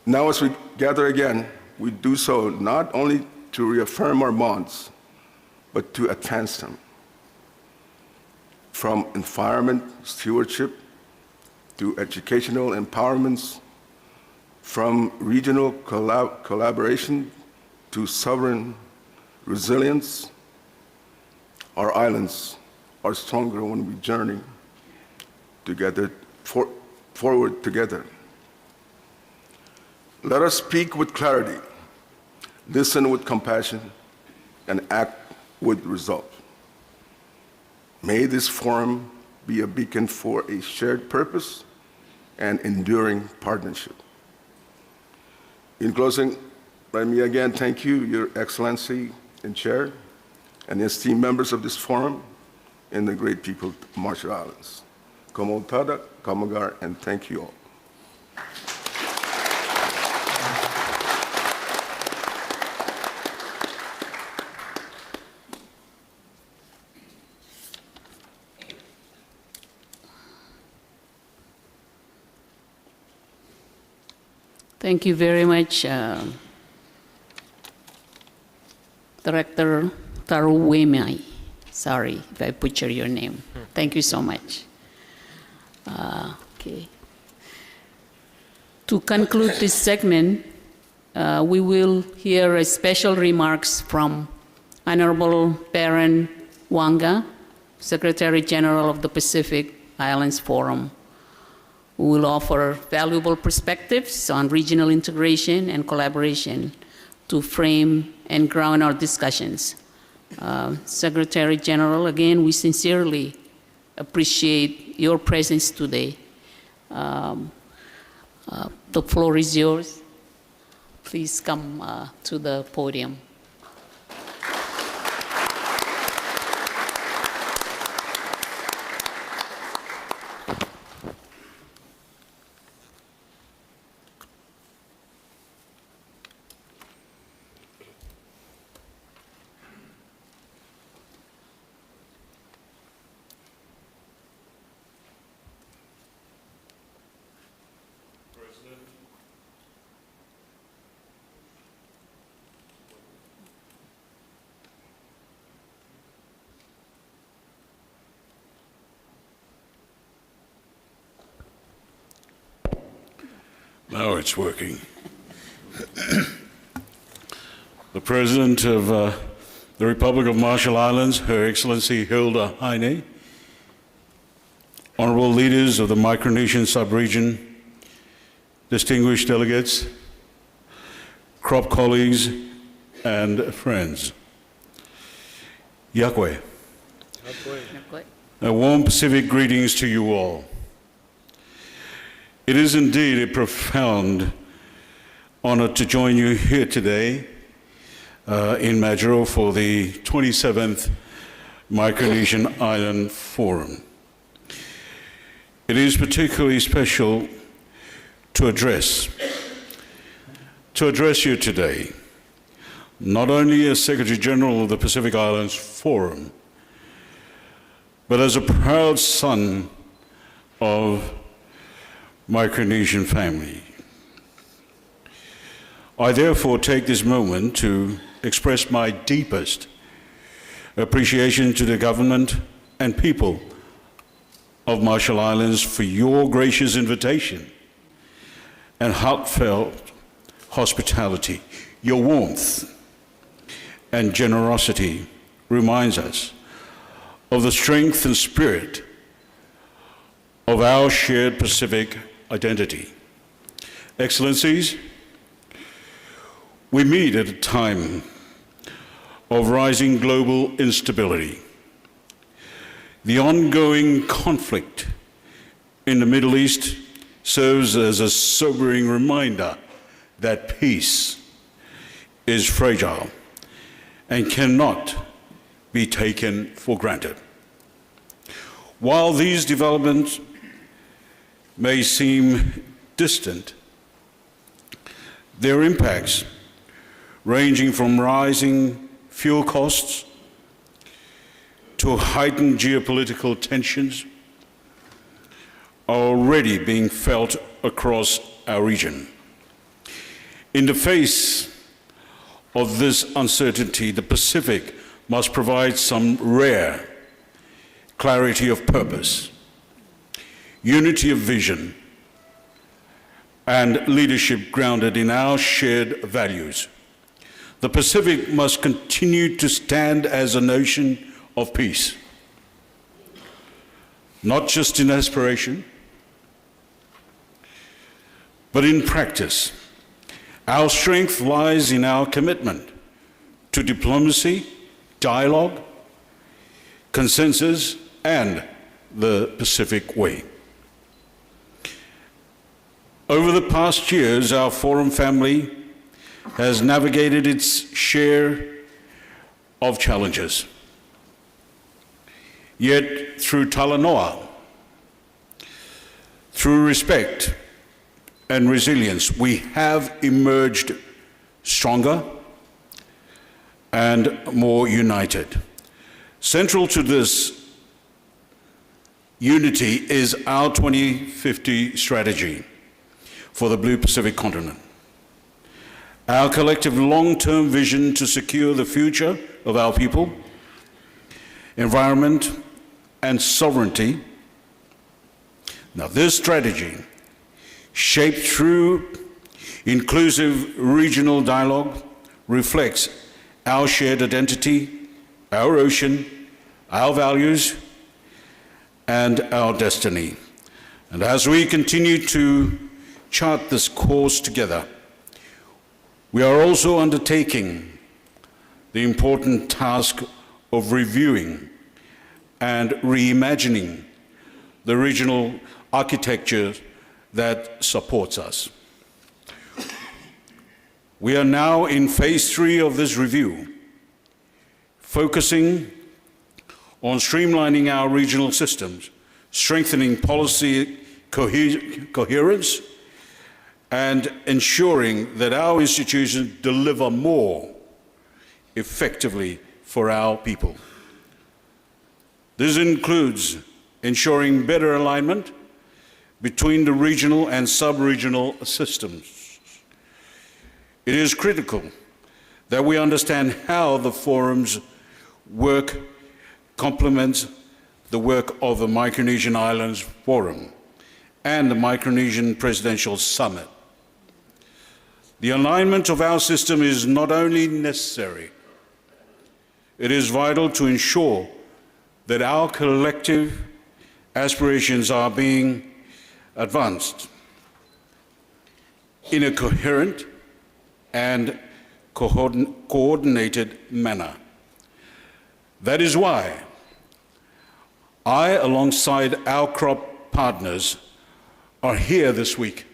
Now, as we gather again, we do so not only to reaffirm our bonds, but to advance them. From environment stewardship to educational empowerments, from regional collaboration to sovereign resilience, our islands are stronger when we journey together, forward together. Let us speak with clarity, listen with compassion, and act with resolve. May this forum be a beacon for a shared purpose and enduring partnership. In closing, let me again thank you, Your Excellency and Chair, and esteemed members of this forum and the great people of Marshall Islands. Komo tada, kamagar, and thank you all. Thank you very much, Director Taruwemai. Sorry if I butcher your name. Thank you so much. Okay. To conclude this segment, we will hear a special remarks from Honorable Baron Wanga, Secretary General of the Pacific Islands Forum, who will offer valuable perspectives on regional integration and collaboration to frame and ground our discussions. Secretary General, again, we sincerely appreciate your presence today. The floor is yours. Please come to the podium. Now it's working. The President of the Republic of Marshall Islands, Her Excellency Hilda Heine, honorable leaders of the Micronesian sub-region, distinguished delegates, crop colleagues, and friends. Yakwe. A warm Pacific greetings to you all. It is indeed a profound honor to join you here today in Majuro for the 27th Micronesian Island Forum. It is particularly special to address you today, not only as Secretary General of the Pacific Islands Forum, but as a proud son of Micronesian family. I therefore take this moment to express my deepest appreciation to the government and people of Marshall Islands for your gracious invitation and heartfelt hospitality. Your warmth and generosity reminds us of the strength and spirit of our shared Pacific identity. Excellencies, we meet at a time of rising global instability. The ongoing conflict in the Middle East serves as a sobering reminder that peace is fragile and cannot be taken for granted. While these developments may seem distant, their impacts, ranging from rising fuel costs to heightened geopolitical tensions, are already being felt across our region. In the face of this uncertainty, the Pacific must provide some rare clarity of purpose, unity of vision, and leadership grounded in our shared values. The Pacific must continue to stand as an ocean of peace, not just in aspiration, but in practice. Our strength lies in our commitment to diplomacy, dialogue, consensus, and the Pacific way. Over the past years, our Forum family has navigated its share of challenges. Yet, through Talanoa, through respect and resilience, we have emerged stronger and more united. Central to this unity is our 2050 strategy for the Blue Pacific continent. Our collective long-term vision to secure the future of our people, environment, and sovereignty. Now, this strategy, shaped through inclusive regional dialogue, reflects our shared identity, our ocean, our values, and our destiny. And as we continue to chart this course together, we are also undertaking the important task of reviewing and reimagining the regional architecture that supports us. We are now in phase 3 of this review, focusing on streamlining our regional systems, strengthening policy coherence, and ensuring that our institutions deliver more effectively for our people. This includes ensuring better alignment between the regional and sub-regional systems. It is critical that we understand how the forum's work complements the work of the Micronesian Islands Forum and the Micronesian Presidential Summit. The alignment of our system is not only necessary, it is vital to ensure that our collective aspirations are being advanced in a coherent and coordinated manner. That is why I, alongside our crop partners, are here this week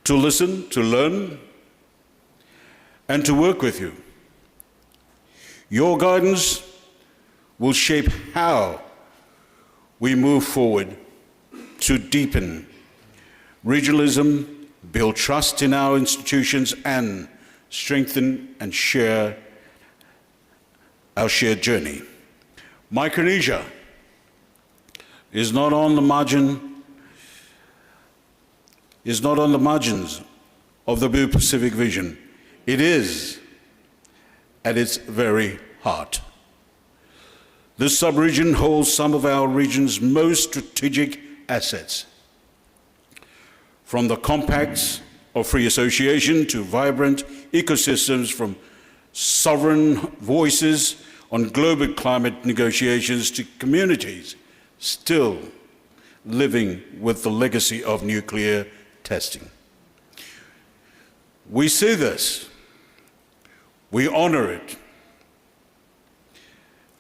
to listen, to learn, and to work with you. Your guidance will shape how we move forward to deepen regionalism, build trust in our institutions, and strengthen and share our shared journey. Micronesia is not on the margins of the Blue Pacific vision. It is at its very heart. This sub-region holds some of our region's most strategic assets, from the compacts of free association to vibrant ecosystems, from sovereign voices on global climate negotiations to communities still living with the legacy of nuclear testing. We see this, we honor it,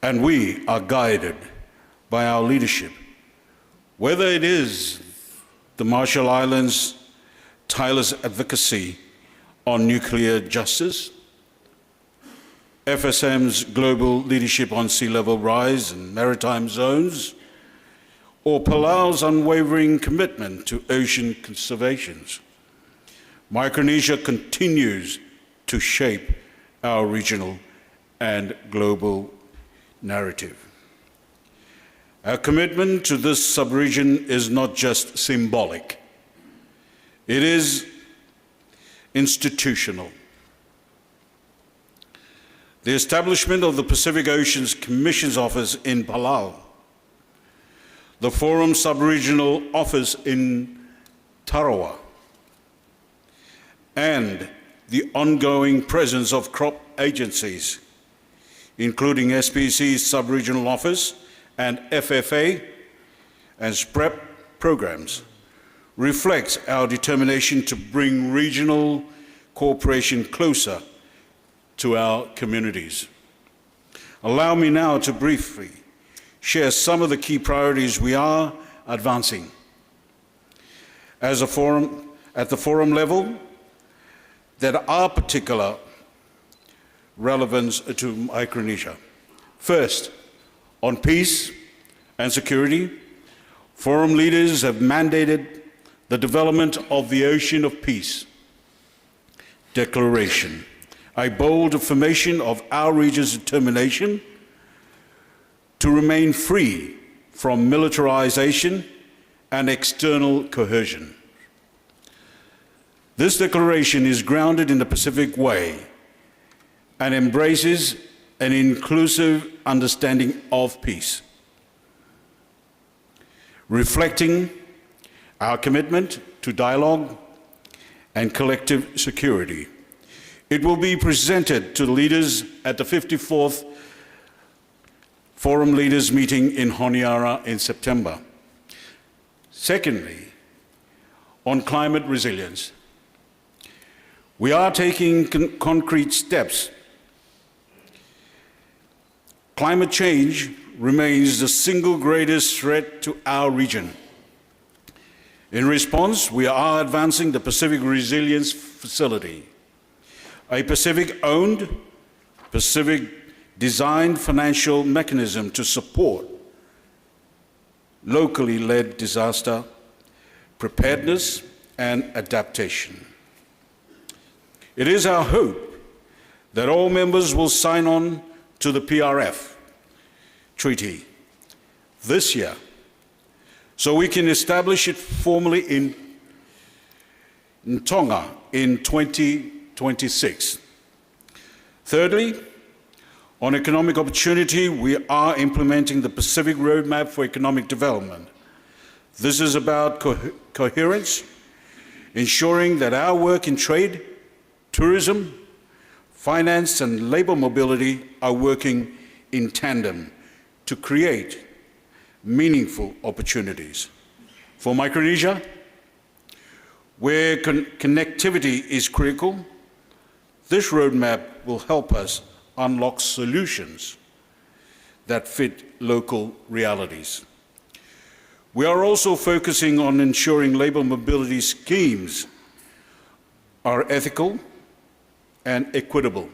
and we are guided by our leadership, whether it is the Marshall Islands' tireless advocacy on nuclear justice, FSM's global leadership on sea level rise and maritime zones, or Palau's unwavering commitment to ocean conservation. Micronesia continues to shape our regional and global narrative. Our commitment to this sub-region is not just symbolic, it is institutional. The establishment of the Pacific Oceans Commission's office in Palau, the Forum Sub-Regional Office in Tarawa, and the ongoing presence of crop agencies, including SPC's Sub-Regional Office and FFA and SPREP programs, reflects our determination to bring regional cooperation closer to our communities. Allow me now to briefly share some of the key priorities we are advancing at the forum level that are particular relevance to Micronesia. First, on peace and security, forum leaders have mandated the development of the Ocean of Peace Declaration, a bold affirmation of our region's determination to remain free from militarization and external coercion. This declaration is grounded in the Pacific Way and embraces an inclusive understanding of peace, reflecting our commitment to dialogue and collective security. It will be presented to the leaders at the 54th Forum Leaders Meeting in Honiara in September. Secondly, on climate resilience, we are taking concrete steps. Climate change remains the single greatest threat to our region. In response, we are advancing the Pacific Resilience Facility, a Pacific-owned, Pacific-designed financial mechanism to support locally led disaster preparedness and adaptation. It is our hope that all members will sign on to the PRF treaty this year, so we can establish it formally in Tonga in 2026. Thirdly, on economic opportunity, we are implementing the Pacific Roadmap for Economic Development. This is about coherence ensuring that our work in trade, tourism, finance, and labor mobility are working in tandem to create meaningful opportunities. For Micronesia, where connectivity is critical, this roadmap will help us unlock solutions that fit local realities. We are also focusing on ensuring labor mobility schemes are ethical and equitable,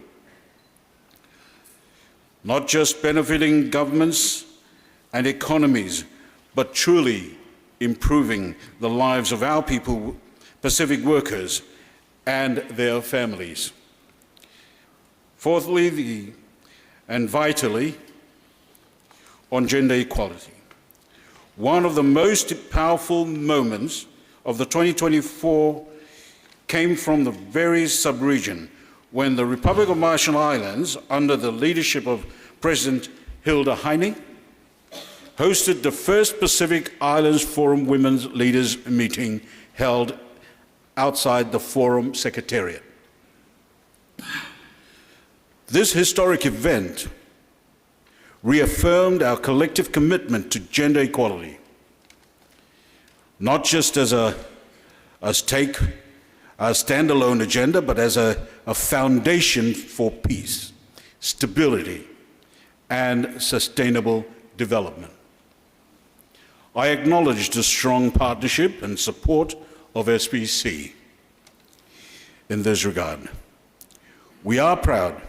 not just benefiting governments and economies, but truly improving the lives of our people, Pacific workers, and their families. Fourthly, and vitally, on gender equality. One of the most powerful moments of the 2024 came from the very sub-region when the Republic of Marshall Islands, under the leadership of President Hilda Heine, hosted the first Pacific Islands Forum Women's Leaders meeting held outside the Forum Secretariat. This historic event reaffirmed our collective commitment to gender equality, not just as a standalone agenda, but as a foundation for peace, stability, and sustainable development. I acknowledge the strong partnership and support of SPC in this regard. We are proud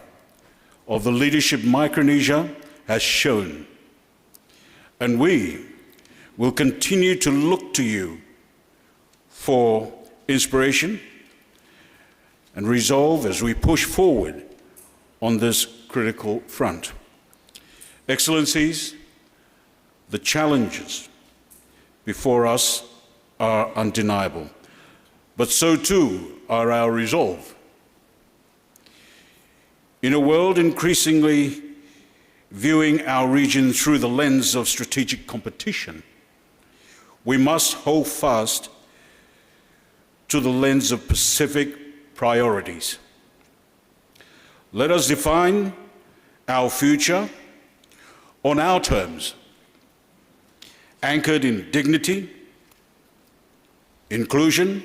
of the leadership Micronesia has shown, and we will continue to look to you for inspiration and resolve as we push forward on this critical front. Excellencies, the challenges before us are undeniable, but so too are our resolve. In a world increasingly viewing our region through the lens of strategic competition, we must hold fast to the lens of Pacific priorities. Let us define our future on our terms, anchored in dignity, inclusion,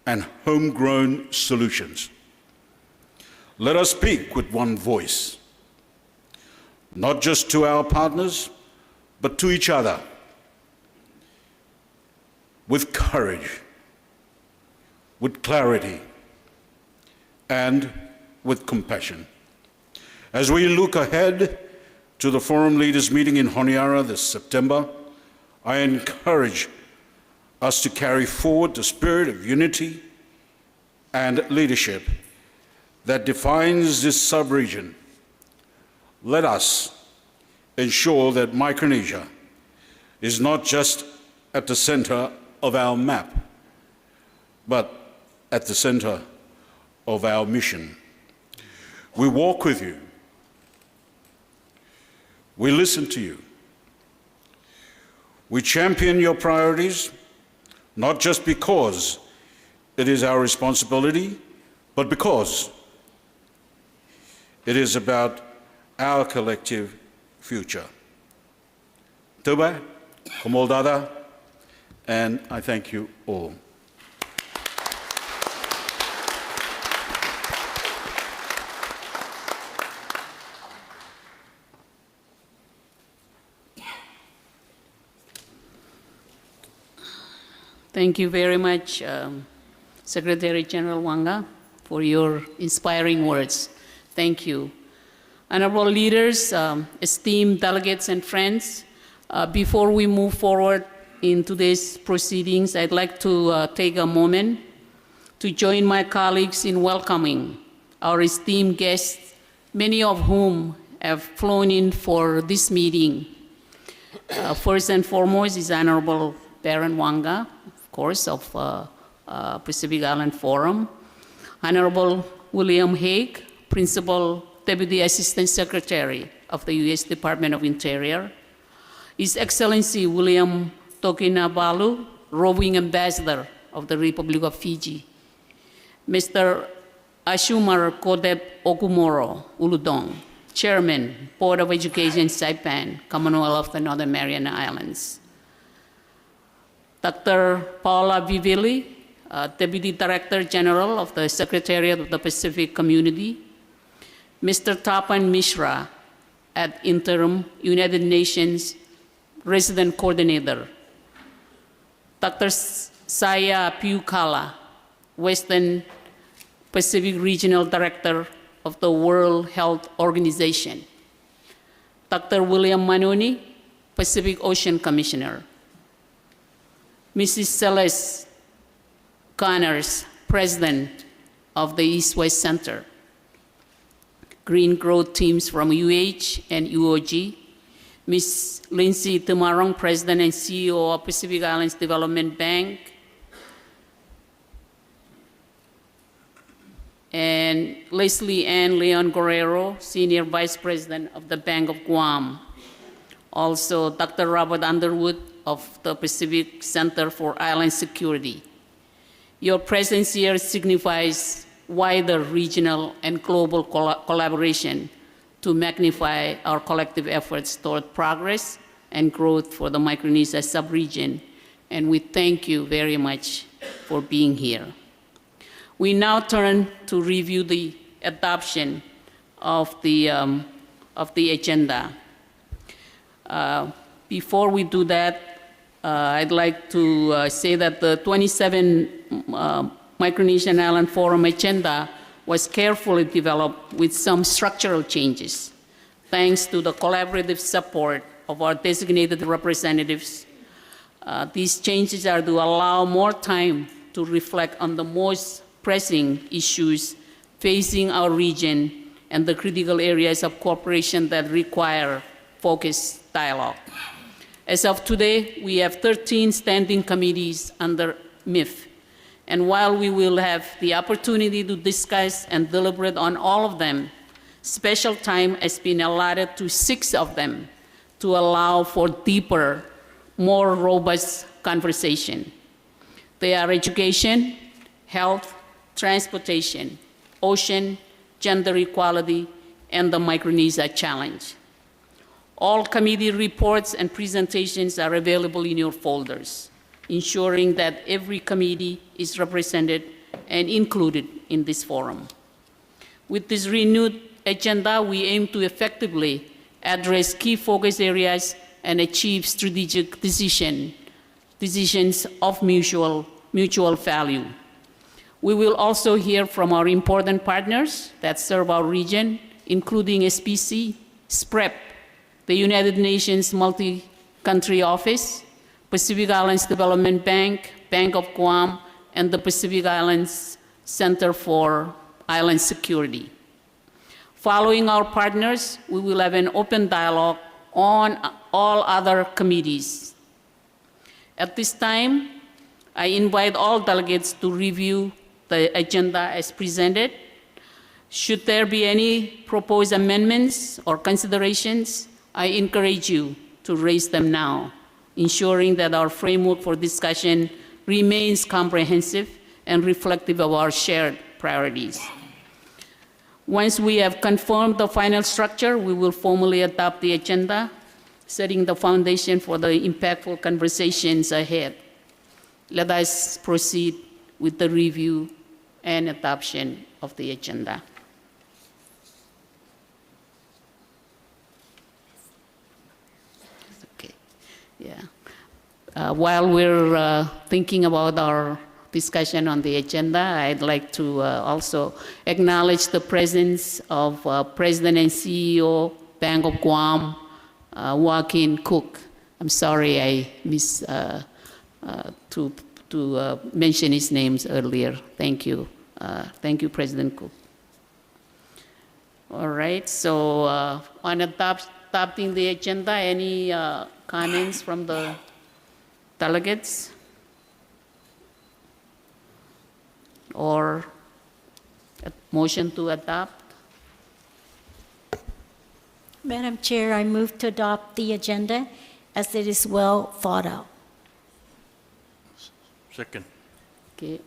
and homegrown solutions. Let us speak with one voice, not just to our partners, but to each other, with courage, with clarity, and with compassion. As we look ahead to the Forum Leaders meeting in Honiara this September, I encourage us to carry forward the spirit of unity and leadership that defines this sub-region. Let us ensure that Micronesia is not just at the center of our map, but at the center of our mission. We walk with you. We listen to you. We champion your priorities, not just because it is our responsibility, but because it is about our collective future. Tuba, Komoldada, and I thank you all. Thank you very much, Secretary General Wanga, for your inspiring words. Thank you. Honorable leaders, esteemed delegates and friends, before we move forward in today's proceedings, I'd like to take a moment to join my colleagues in welcoming our esteemed guests, many of whom have flown in for this meeting. First and foremost is Honorable Baron Wanga, of course, of Pacific Island Forum. Honorable William Hague, Principal Deputy Assistant Secretary of the U.S. Department of Interior. His Excellency William Tokinabalu, Roving Ambassador of the Republic of Fiji. Mr. Ashumar Kodep Okumoro Uludong, Chairman, Board of Education, Saipan, Commonwealth of the Northern Mariana Islands. Dr. Paula Vivilli, Deputy Director General of the Secretariat of the Pacific Community. Mr. Tapan Mishra, at Interim United Nations Resident Coordinator. Dr. Saya Piukala, Western Pacific Regional Director of the World Health Organization. Dr. William Manoni, Pacific Ocean Commissioner. Mrs. Celeste Connors, President of the East-West Center. Green Growth Teams from UH and UOG. Ms. Lindsay Tumarong, President and CEO of Pacific Islands Development Bank. And Leslie Ann Leon Guerrero, Senior Vice President of the Bank of Guam. Also, Dr. Robert Underwood of the Pacific Center for Island Security. Your presence here signifies wider regional and global collaboration to magnify our collective efforts toward progress and growth for the Micronesia sub-region, and we thank you very much for being here. We now turn to review the adoption of the agenda. Before we do that, I'd like to say that the 27 Micronesian Island Forum agenda was carefully developed with some structural changes, thanks to the collaborative support of our designated representatives. These changes are to allow more time to reflect on the most pressing issues facing our region and the critical areas of cooperation that require focused dialogue. As of today, we have 13 standing committees under MIF. And while we will have the opportunity to discuss and deliberate on all of them, special time has been allotted to 6 of them to allow for deeper, more robust conversation. They are education, health, transportation, ocean, gender equality, and the Micronesia Challenge. All committee reports and presentations are available in your folders, ensuring that every committee is represented and included in this forum. With this renewed agenda, we aim to effectively address key focus areas and achieve strategic decisions of mutual value. We will also hear from our important partners that serve our region, including SPC, SPREP, the United Nations Multi-Country Office, Pacific Islands Development Bank, Bank of Guam, and the Pacific Islands Center for Island Security. Following our partners, we will have an open dialogue on all other committees. At this time, I invite all delegates to review the agenda as presented. Should there be any proposed amendments or considerations, I encourage you to raise them now, ensuring that our framework for discussion remains comprehensive and reflective of our shared priorities. Once we have confirmed the final structure, we will formally adopt the agenda, setting the foundation for the impactful conversations ahead. Let us proceed with the review and adoption of the agenda. Okay, yeah. While we're thinking about our discussion on the agenda, I'd like to also acknowledge the presence of President and CEO, Bank of Guam, Joaquin Cook. I'm sorry I missed to mention his names earlier. Thank you. Thank you, President Cook. All right, so on adopting the agenda, any comments from the delegates? Or a motion to adopt? Madam Chair, I move to adopt the agenda as it is well thought out. Second. Okay.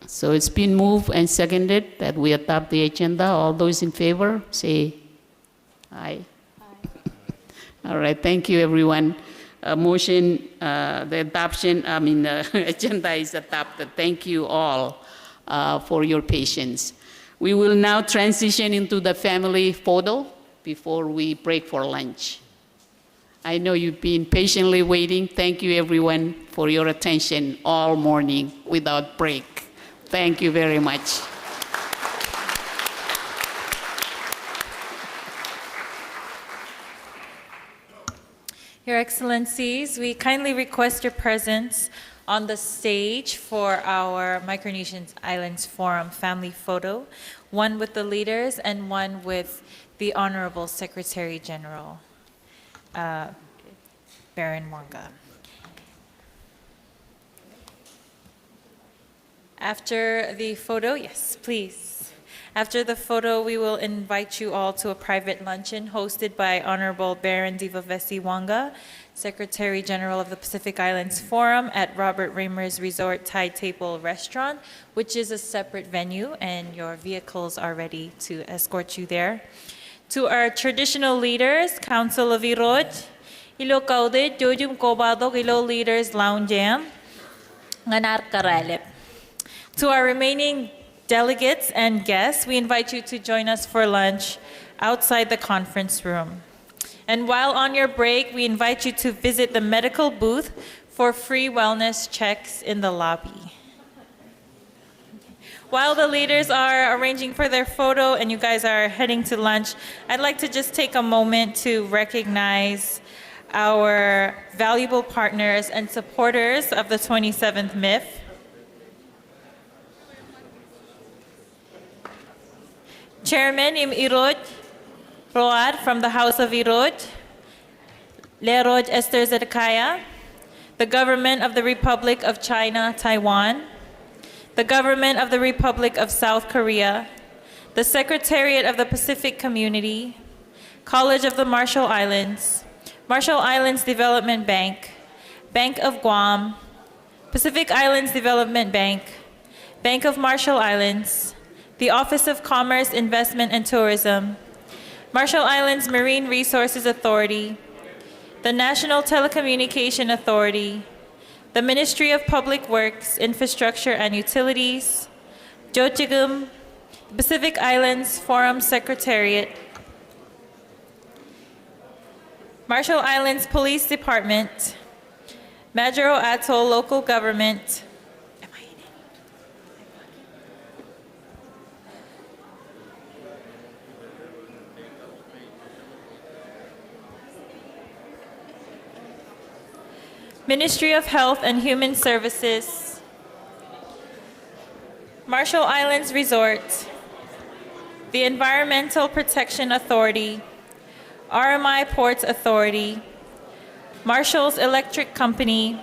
So it's been moved and seconded that we adopt the agenda. All those in favor, say aye. All right, thank you, everyone. The adoption, agenda is adopted. Thank you all for your patience. We will now transition into the family photo before we break for lunch. I know you've been patiently waiting. Thank you, everyone, for your attention all morning without break. Thank you very much. Your Excellencies, we kindly request your presence on the stage for our Micronesian Islands Forum family photo, one with the leaders and one with the Honorable Secretary General, Baron Wanga. After the photo, yes, please. After the photo, we will invite you all to a private luncheon hosted by Honorable Baron Divavesi Wanga, Secretary General of the Pacific Islands Forum at Robert Raymer's Resort Thai Table Restaurant, which is a separate venue, and your vehicles are ready to escort you there. To our traditional leaders, Council of Irod, Ilo Kaude, Jojum Kobado, Ilo Leaders Lounge Nganar Karalep. To our remaining delegates and guests, we invite you to join us for lunch outside the conference room. And while on your break, we invite you to visit the medical booth for free wellness checks in the lobby. While the leaders are arranging for their photo and you guys are heading to lunch, I'd like to just take a moment to recognize our valuable partners and supporters of the 27th MIF. Chairman Im Irod Road from the House of Irod, Lerod Esther Zedekiah, the Government of the Republic of China, Taiwan, the Government of the Republic of South Korea, the Secretariat of the Pacific Community, College of the Marshall Islands, Marshall Islands Development Bank, Bank of Guam, Pacific Islands Development Bank, Bank of Marshall Islands, the Office of Commerce, Investment and Tourism, Marshall Islands Marine Resources Authority, the National Telecommunication Authority, the Ministry of Public Works, Infrastructure and Utilities, Jochigum, the Pacific Islands Forum Secretariat, Marshall Islands Police Department, Majuro Atoll Local Government, Ministry of Health and Human Services, Marshall Islands Resort, the Environmental Protection Authority, RMI Ports Authority, Marshall's Electric Company,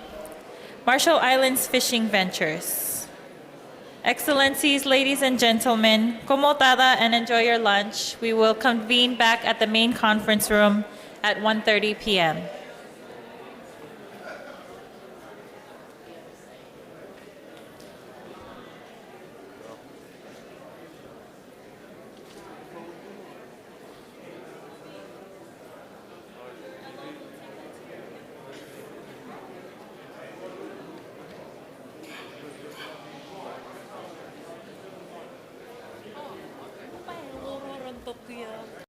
Marshall Islands Fishing Ventures. Excellencies, ladies and gentlemen, komotada and enjoy your lunch. We will convene back at the main conference room at 1:30 p.m. Tokyo.